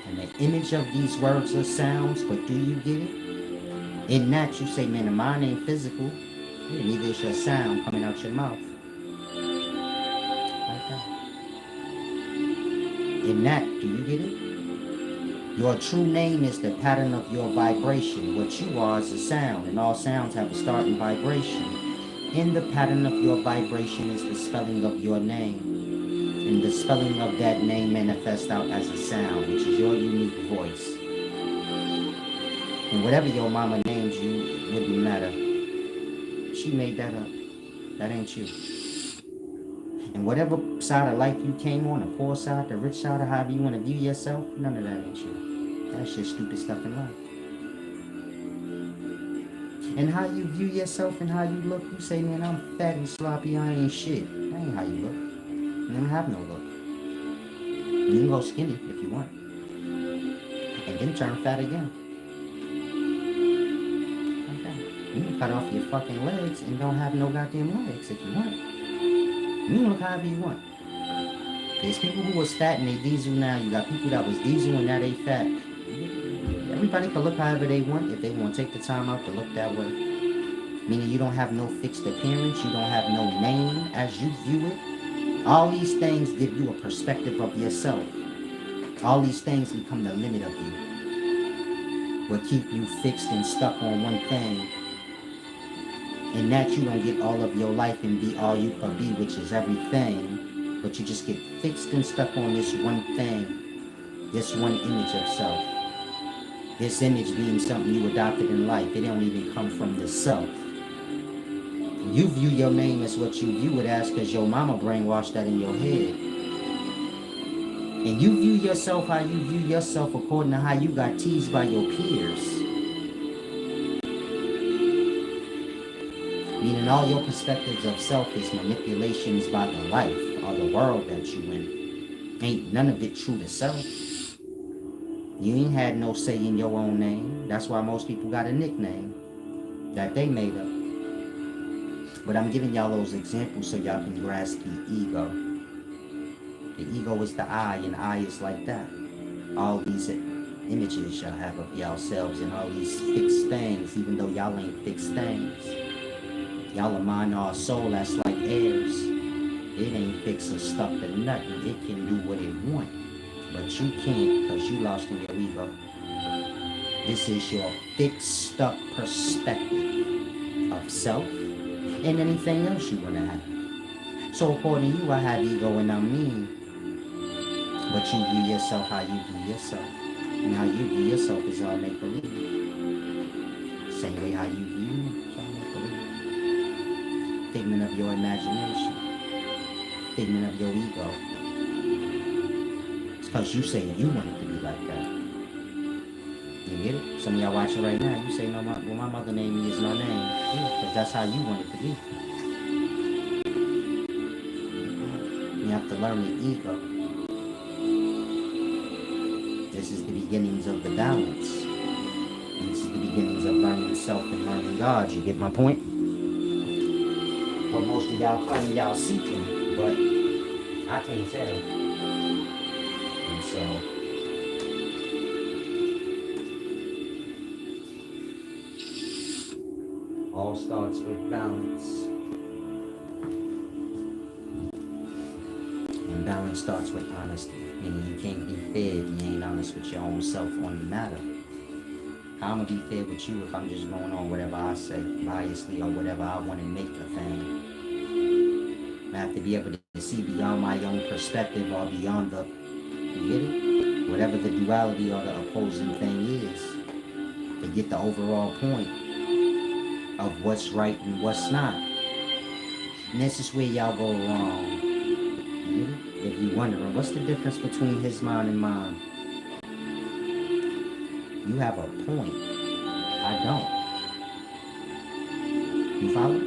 And the image of these words are sounds, but do you get it? In that you say, man, the mind ain't physical. Yeah, neither is your sound coming out your mouth. Like that. In that, do you get it? Your true name is the pattern of your vibration. What you are is a sound, and all sounds have a starting vibration. In the pattern of your vibration is the spelling of your name. And the spelling of that name manifests out as a sound, which is your unique voice. And whatever your mama names you, wouldn't matter. She made that up. That ain't you. And whatever side of life you came on, the poor side, the rich side, or however you want to view yourself, none of that ain't you. That's just stupid stuff in life. And how you view yourself and how you look, you say, man, I'm fat and sloppy, I ain't shit. That ain't how you look. You don't have no look. You can go skinny if you want. And then turn fat again. Like that. You can cut off your fucking legs and don't have no goddamn legs if you want. You can look however you want. There's people who was fat and they diesel now. You got people that was diesel and now they fat. Everybody can look however they want if they want to take the time out to look that way. Meaning you don't have no fixed appearance, you don't have no name as you view it. All these things give you a perspective of yourself. All these things become the limit of you. What keep you fixed and stuck on one thing. And that you don't get all of your life and be all you can be, which is everything. But you just get fixed and stuck on this one thing. This one image of self. This image being something you adopted in life. It don't even come from the self. You view your name as what you view it as because your mama brainwashed that in your head. And you view yourself how you view yourself according to how you got teased by your peers. Meaning all your perspectives of self is manipulations by the life or the world that you in. Ain't none of it true to self. You ain't had no say in your own name. That's why most people got a nickname that they made up. But I'm giving y'all those examples so y'all can grasp the ego. The ego is the I, and I is like that. All these images y'all have of yourselves and all these fixed things, even though y'all ain't fixed things. Y'all are mind or soul that's like airs. It ain't fixed or stuck to nothing. It can do what it want. But you can't because you lost in your ego. This is your fixed, stuck perspective of self and anything else you want to have. So according to you, I have ego and I'm mean. But you view yourself how you view yourself. And how you view yourself is all make-believe. Same way how you view me, it's all make-believe. Figment of your imagination. Figment of your ego. It's because you say you want it to be like that. You get it? Some of y'all watching right now, you say, no, my mother named me is no name. Yeah, because that's how you want it to be. You have to learn the ego. This is the beginnings of the balance. And this is the beginnings of learning self and learning God. You get my point? What most of y'all claim y'all seeking, but I can't tell. And so, all starts with balance. And balance starts with honesty. Meaning you can't be fair if you ain't honest with your own self on the matter. How I'm gonna be fair with you if I'm just going on whatever I say, biasly or whatever I want to make a thing. I have to be able to see beyond my own perspective or beyond the, you get it? Whatever the duality or the opposing thing is. To get the overall point of what's right and what's not. And this is where y'all go wrong. You get it? If you're wondering, what's the difference between his mind and mine? You have a point. I don't. You follow?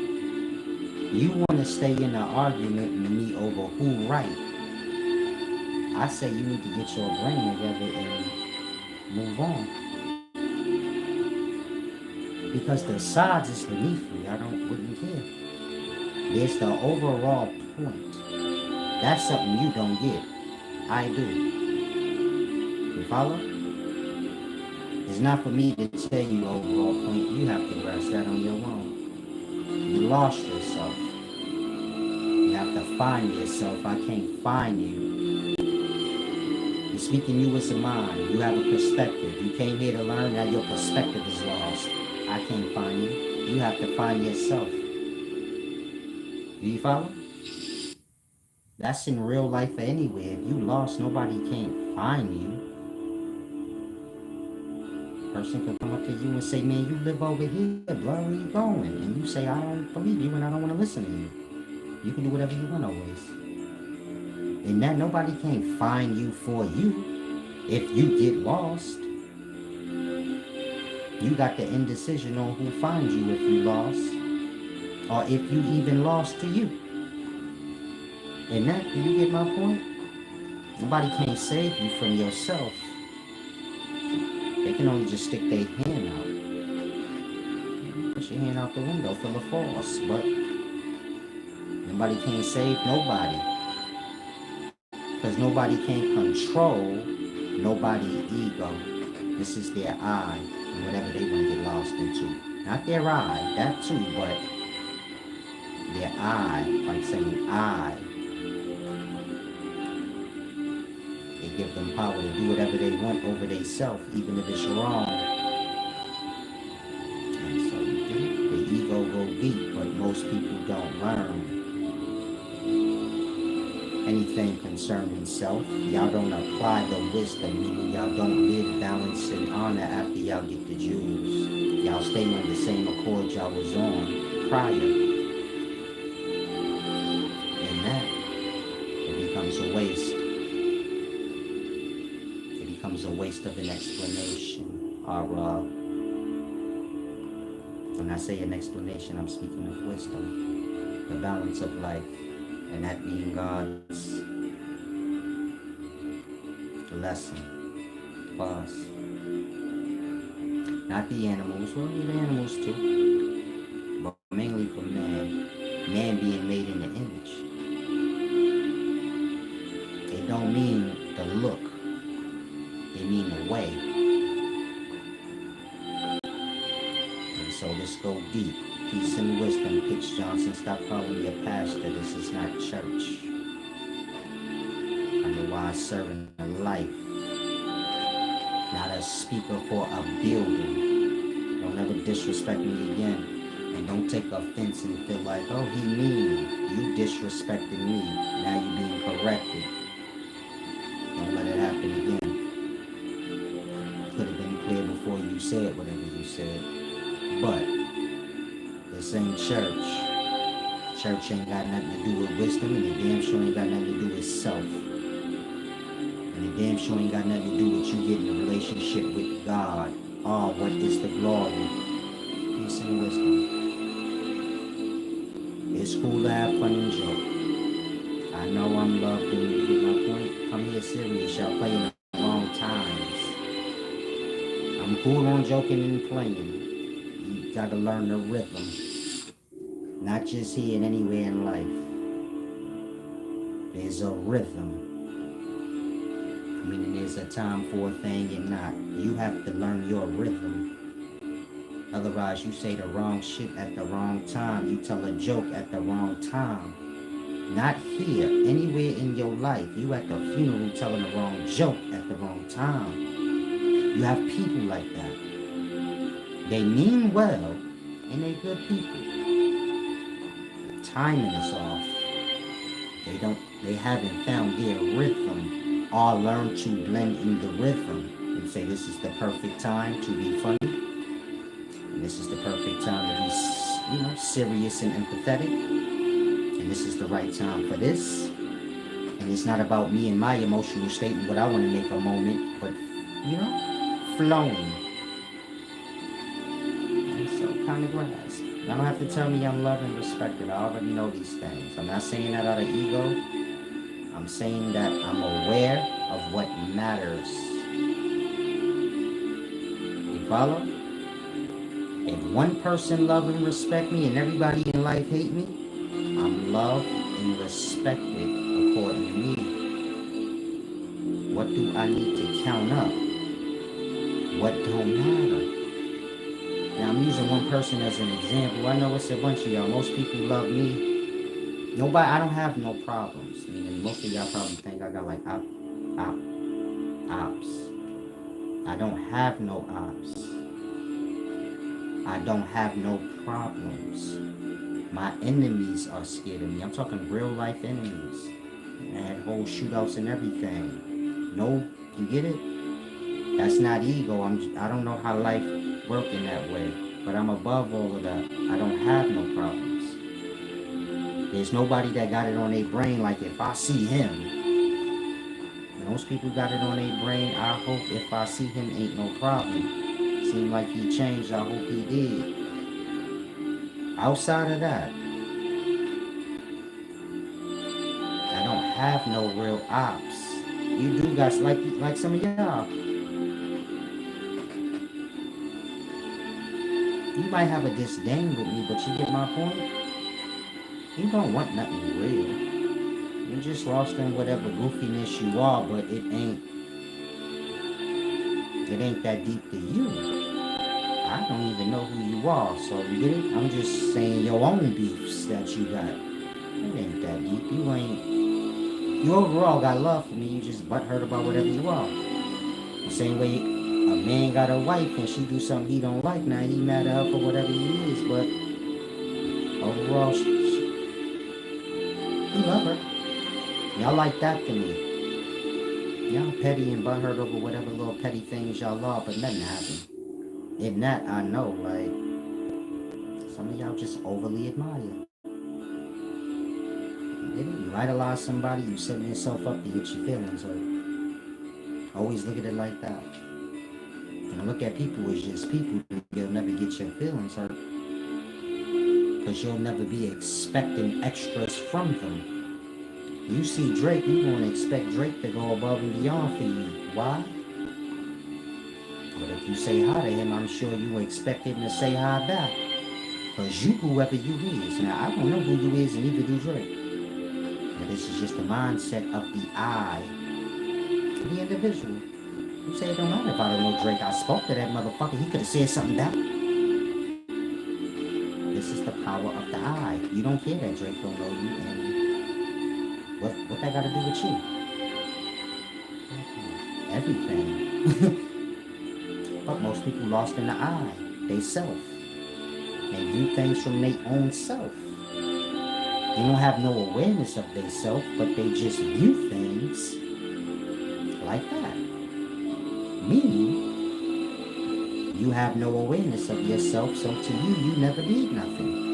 You want to stay in an argument with me over who right. I say you need to get your brain together and move on. Because the sides is beneath me. I wouldn't care. There's the overall point. That's something you don't get. I do. You follow? It's not for me to tell you overall point. You have to grasp that on your own. You lost yourself. You have to find yourself. I can't find you. You're speaking you as a mind. You have a perspective. You came here to learn that your perspective is lost. I can't find you. You have to find yourself. Do you follow? That's in real life or anywhere. If you lost, nobody can't find you. Person can come up to you and say, man, you live over here, bro, where you going? And you say, I don't believe you and I don't want to listen to you. You can do whatever you want always. And that nobody can't find you for you. If you get lost, you got the indecision on who finds you if you lost. Or if you even lost to you. And that, do you get my point? Nobody can't save you from yourself. They can only just stick their hand out. Push your hand out the window for the force, but nobody can't save nobody. Because nobody can control nobody's ego. This is their I, and whatever they want to get lost into. Not their I, that too, but their I, like saying I. They give them power to do whatever they want over their self, even if it's wrong. And so the ego go deep, but most people don't learn anything concerning self. Y'all don't apply the wisdom, meaning y'all don't live balance and honor after y'all get the jewels. Y'all stay on the same accord y'all was on prior. And that, it becomes a waste. It becomes a waste of an explanation. Or, when I say an explanation, I'm speaking of wisdom. The balance of life. And that being God's lesson for us. Not the animals, well, the animals too, but mainly for man. Man being made in the image. It don't mean the look. It mean the way. And so let's go deep. Peace and wisdom. Pitch Johnson, stop calling me a pastor. This is not church. I'm a wise servant of life. Not a speaker for a building. Don't ever disrespect me again. And don't take offense and feel like, oh, he mean. You disrespected me. Now you're being corrected. Don't let it happen again. Could have been clear before you said whatever you said. But this ain't church. Church ain't got nothing to do with wisdom, and it damn sure ain't got nothing to do with self. And it damn sure ain't got nothing to do with you getting a relationship with God. Oh, what is the glory? Peace and wisdom. It's cool to have fun and joke. I know I'm loved and you get my point. Come here serious, y'all playing the wrong times. I'm cool on joking and playing. You gotta learn the rhythm. Not just here and anywhere in life. There's a rhythm. Meaning there's a time for a thing and not. You have to learn your rhythm. Otherwise, you say the wrong shit at the wrong time. You tell a joke at the wrong time. Not here, anywhere in your life. You at the funeral telling the wrong joke at the wrong time. You have people like that. They mean well, and they good people. Timing is off. They haven't found their rhythm or learned to blend in the rhythm and say this is the perfect time to be funny. And this is the perfect time to be, serious and empathetic. And this is the right time for this. And it's not about me and my emotional state and what I want to make a moment, but, flowing. And so kind of grasp. I don't have to tell me I'm loved and respected. I already know these things. I'm not saying that out of ego. I'm saying that I'm aware of what matters. You follow? If one person love and respect me and everybody in life hate me, I'm loved and respected according to me. What do I need to count up? What don't matter? Now I'm using one person as an example. I know it's a bunch of y'all. Most people love me. Nobody, I don't have no problems. I mean, most of y'all probably think I got like ops. I don't have no ops. I don't have no problems. My enemies are scared of me. I'm talking real life enemies. I had whole shootouts and everything. No, you get it? That's not ego. I don't know how life works in that way. But I'm above all of that. I don't have no problems. There's nobody that got it on their brain like if I see him. Most people got it on their brain. I hope if I see him ain't no problem. Seemed like he changed. I hope he did. Outside of that, I don't have no real ops. You do guys like some of y'all. You might have a disdain with me, but you get my point? You don't want nothing real. You're just lost in whatever goofiness you are, but it ain't that deep to you. I don't even know who you are, so you get it? I'm just saying your own beefs that you got. It ain't that deep. You overall got love for me, you just butthurt about whatever you are. The same way a man got a wife and she do something he don't like, now he mad at her for whatever he is, but overall, he love her. Y'all like that to me. Y'all petty and butthurt over whatever little petty things y'all are, but nothing happened. In that, I know, like, some of y'all just overly admire. You idolize somebody, you setting yourself up to get your feelings hurt. Always look at it like that. And look at people as just people, you'll never get your feelings hurt. Because you'll never be expecting extras from them. You see Drake, you're going to expect Drake to go above and beyond for you. Why? But if you say hi to him, I'm sure you expect him to say hi back. Because you, whoever you is. Now, I don't know who you is, and neither do Drake. But this is just the mindset of the I, the individual. You say it don't matter if I don't know Drake. I spoke to that motherfucker. He could have said something back. This is the power of the I. You don't care that Drake don't know you, and what that got to do with you? Everything. But most people lost in the I, they self. They view things from their own self. They don't have no awareness of their self, but they just view things like that. Meaning, you have no awareness of yourself, so to you, you never did nothing.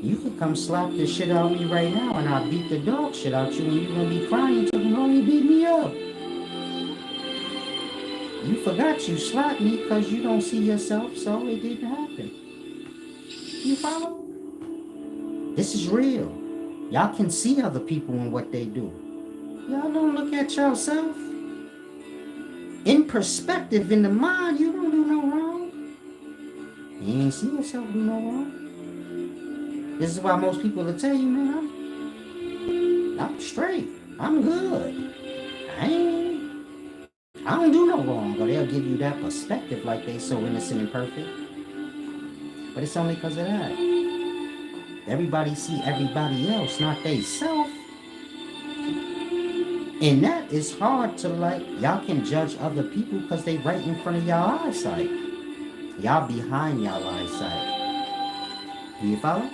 You could come slap the shit out of me right now, and I'll beat the dog shit out you, and you're gonna be crying till you only beat me up. You forgot you slapped me because you don't see yourself, so it didn't happen. You follow? This is real. Y'all can see other people and what they do. Y'all don't look at yourself. In perspective, in the mind, you don't do no wrong. You ain't see yourself do no wrong. This is why most people will tell you, man, I'm straight. I'm good. I don't do no wrong, but they'll give you that perspective like they so innocent and perfect. But it's only because of that. Everybody see everybody else, not they self. And that is hard to like, y'all can judge other people because they right in front of y'all eyesight. Y'all behind y'all eyesight. Do you follow?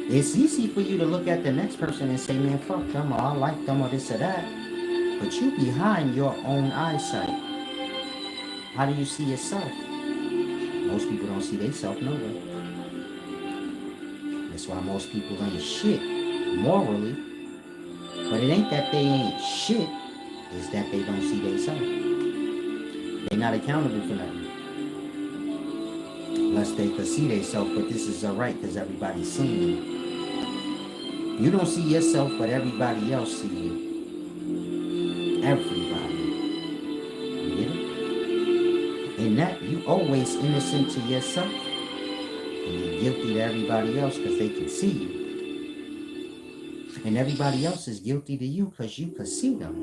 It's easy for you to look at the next person and say, man, fuck them, or I like them, or this or that. But you behind your own eyesight. How do you see yourself? Most people don't see themselves nowhere. That's why most people ain't shit morally. But it ain't that they ain't shit, it's that they don't see themselves. They're not accountable for nothing. Unless they could see themselves, but this is alright because everybody's seeing you. You don't see yourself, but everybody else see you. Everybody. You get it? In that, you always innocent to yourself. And you're guilty to everybody else because they can see you. And everybody else is guilty to you because you can see them.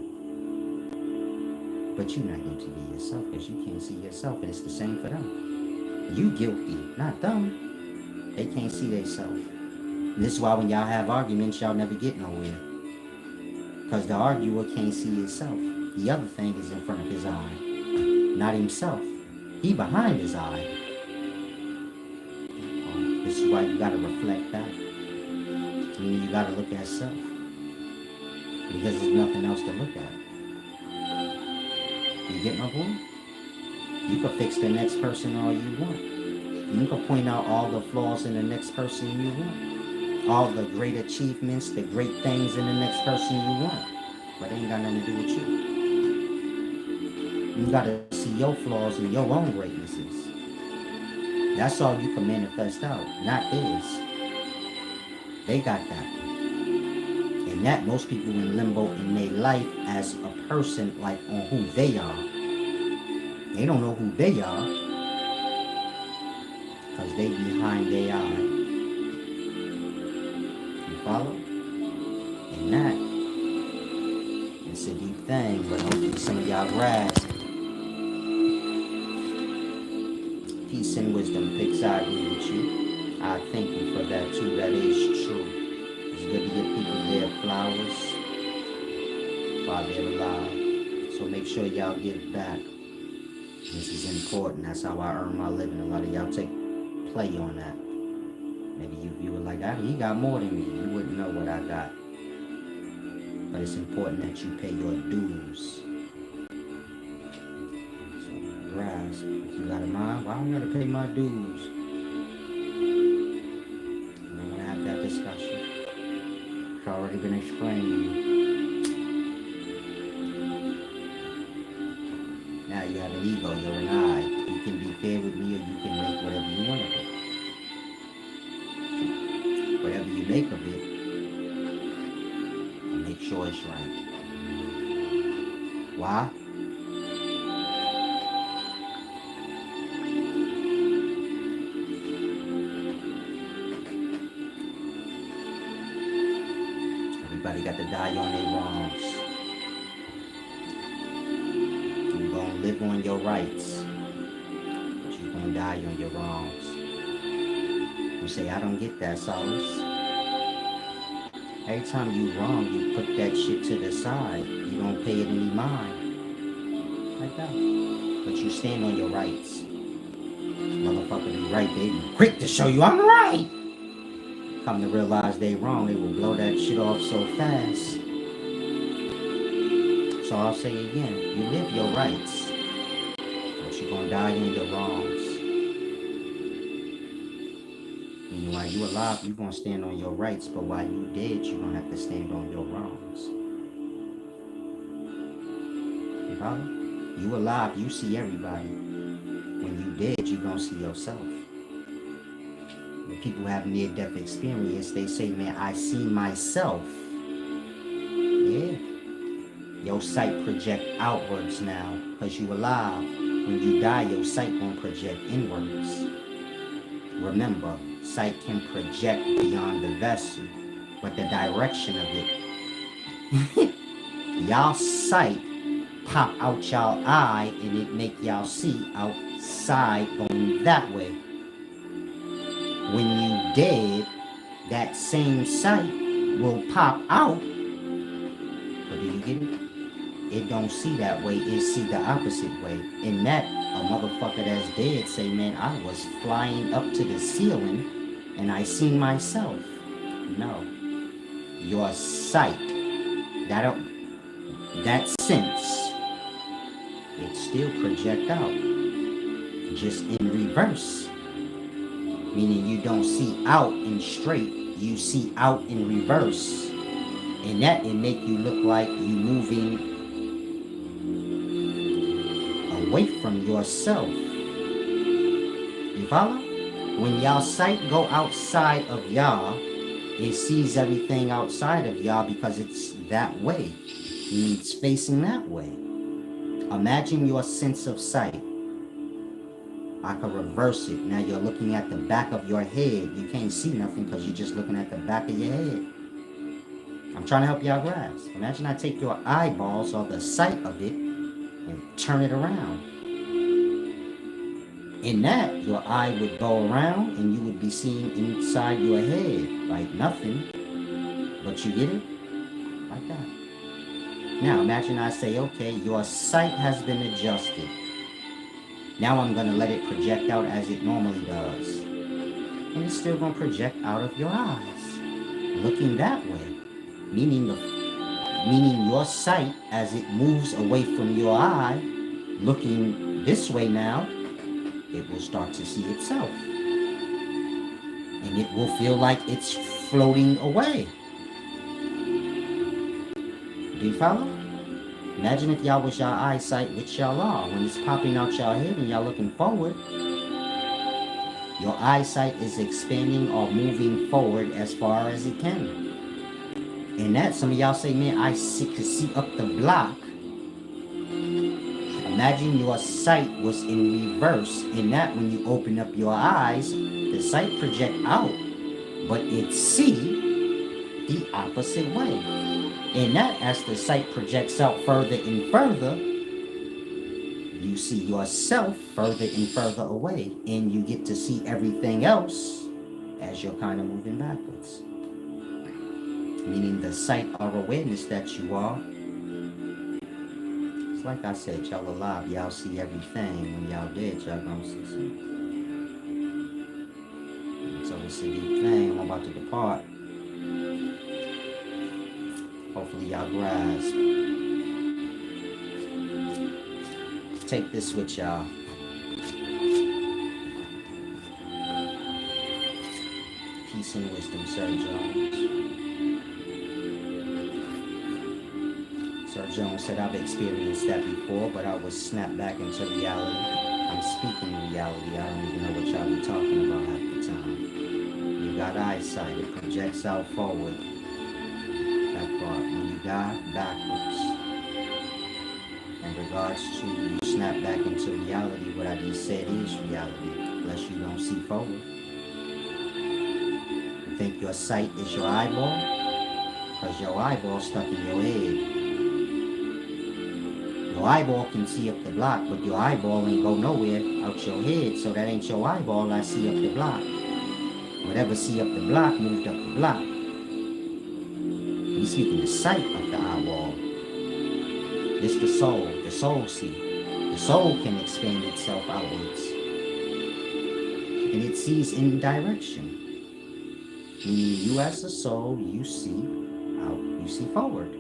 But you're not guilty to yourself because you can't see yourself. And it's the same for them. You guilty, not them. They can't see themselves. And this is why when y'all have arguments, y'all never get nowhere. Because the arguer can't see himself. The other thing is in front of his eye. Not himself. He behind his eye. This is why you gotta reflect back. Meaning you gotta look at self. Because there's nothing else to look at. You get my point? You can fix the next person all you want. You can point out all the flaws in the next person you want. All the great achievements, the great things in the next person you want. But it ain't got nothing to do with you. You gotta see your flaws and your own greatnesses. That's all you can manifest out, not theirs. They got that. And that most people in limbo in their life as a person, like on who they are. They don't know who they are because they behind their eye. You follow? And that, it's a deep thing, but hopefully some of y'all grasp. Peace and wisdom, Pix, I agree with you. I thank you for that too. That is true. It's good to give people their flowers while they're alive. So make sure y'all give back. This is important. That's how I earn my living. A lot of y'all take play on that. Maybe you were like, he got more than me. You wouldn't know what I got. But it's important that you pay your dues. So grasp. If you got a mind, why don't I gotta pay my dues? And I'm gonna have that discussion. It's already been explained to you. Now you have an ego, you're an I. You can be fair with me or you can make whatever you want of it. Whatever you make of it, make sure it's right. Why? Everybody got to die on their wrongs. You're going to live on your rights, but you're going to die on your wrongs. You say, I don't get that, Solace. Every time you wrong, you put that shit to the side. You don't pay it any mind. Like that. But you stand on your rights. Motherfucker be right, baby. Quick to show you I'm right. Come to realize they wrong, they will blow that shit off so fast. So I'll say again, you live your rights, but you're gonna die in your wrongs. And while you alive, you're gonna stand on your rights, but while you dead, you're gonna have to stand on your wrongs. You follow? You alive, you see everybody. When you dead, you're gonna see yourself. When people have near-death experience, they say, man, I see myself. Yeah. Your sight project outwards now, because you alive. When you die, your sight gonna project inwards. Remember, sight can project beyond the vessel, but the direction of it. Y'all sight pop out y'all eye and it make y'all see outside going that way. When you dead, that same sight will pop out. But do you get it? It don't see that way, it see the opposite way. And that, a motherfucker that's dead say, man, I was flying up to the ceiling and I seen myself. No. Your sight, that sense, it still project out. Just in reverse. Meaning you don't see out in straight, you see out in reverse. And that it make you look like you moving away from yourself. You follow? When y'all sight go outside of y'all, it sees everything outside of y'all because it's that way. It's facing that way. Imagine your sense of sight. I could reverse it. Now you're looking at the back of your head. You can't see nothing because you're just looking at the back of your head. I'm trying to help y'all grasp. Imagine I take your eyeballs or the sight of it and turn it around. In that, your eye would go around and you would be seeing inside your head like nothing. But you get it? Like that. Now imagine I say, okay, your sight has been adjusted. Now I'm going to let it project out as it normally does. And it's still going to project out of your eyes. Looking that way. Meaning your sight, as it moves away from your eye, looking this way now, it will start to see itself. And it will feel like it's floating away. Do you follow? Imagine if y'all was y'all eyesight, which y'all are. When it's popping out y'all head and y'all looking forward, your eyesight is expanding or moving forward as far as it can. And that, some of y'all say, man, I could see up the block. Imagine your sight was in reverse. In that, when you open up your eyes, the sight project out, but it see the opposite way. And that, as the sight projects out further and further, you see yourself further and further away, and you get to see everything else as you're kind of moving backwards. Meaning the sight or awareness that you are. It's like I said, y'all alive, y'all see everything. When y'all dead, y'all gonna see something. So it's a deep thing. I'm about to depart. Hopefully y'all grasp. Take this with y'all. Peace and wisdom, Sir Jones. Sir Jones said, I've experienced that before, but I was snapped back into reality. I'm speaking reality. I don't even know what y'all be talking about half the time. You got eyesight. It projects out forward. That part. When you die, backwards. In regards to you snap back into reality, what I just said is reality, unless you don't see forward. You think your sight is your eyeball? Because your eyeball stuck in your head. Your eyeball can see up the block, but your eyeball ain't go nowhere out your head, so that ain't your eyeball. I see up the block. Whatever see up the block moved up the block. We speaking the sight of the eyeball. It's the soul. The soul see. The soul can expand itself outwards, and it sees in direction. Meaning you as a soul, you see out. You see forward.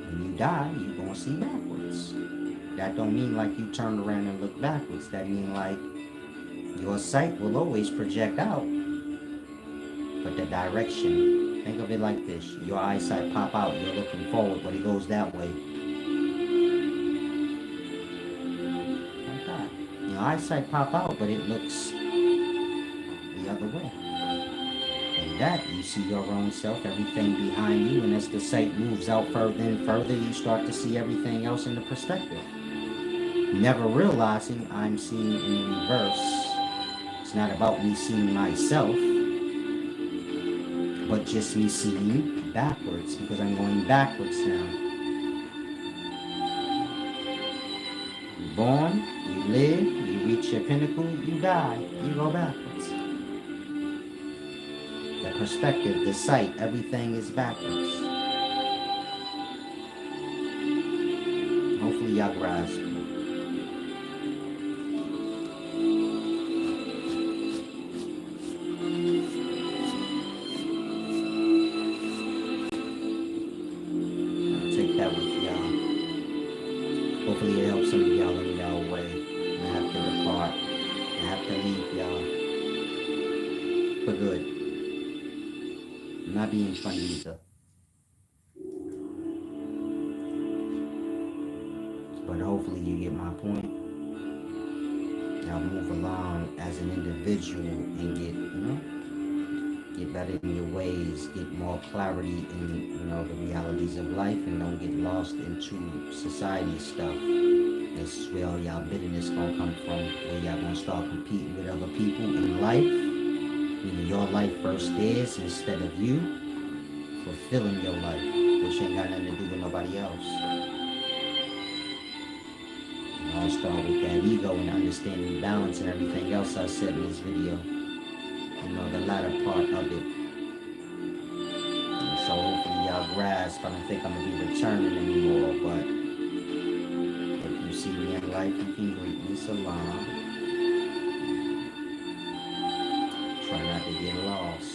When you die, you're going to see backwards. That don't mean like you turn around and look backwards. That mean like your sight will always project out. But the direction, think of it like this. Your eyesight pop out, you're looking forward, but it goes that way. Like that. Your eyesight pop out, but it looks the other way. And that, you see your own self, everything behind you, and as the sight moves out further and further, you start to see everything else in the perspective. Never realizing I'm seeing in reverse. It's not about me seeing myself, but just me seeing backwards, because I'm going backwards now. You're born, you live, you reach your pinnacle, you die, you go backwards. The perspective, the sight, everything is backwards. Hopefully y'all grasp. Hopefully it helps some of y'all in y'all way. I have to depart. I have to leave y'all. For good. I'm not being funny either. But hopefully you get my point. Y'all move along as an individual and get, get better in your ways, get more clarity in, the realities of life, and don't get lost into society stuff. This is where all y'all bitterness gonna come from, where y'all gonna start competing with other people in life. Meaning your life first is instead of you fulfilling your life, which ain't got nothing to do with nobody else. And I'll start with that ego and understanding balance and everything else I said in this video. The latter part of it. And so hopefully y'all grasp. I don't think I'm going to be returning anymore, but if you see me in life, you can greet me salam. Try not to get lost.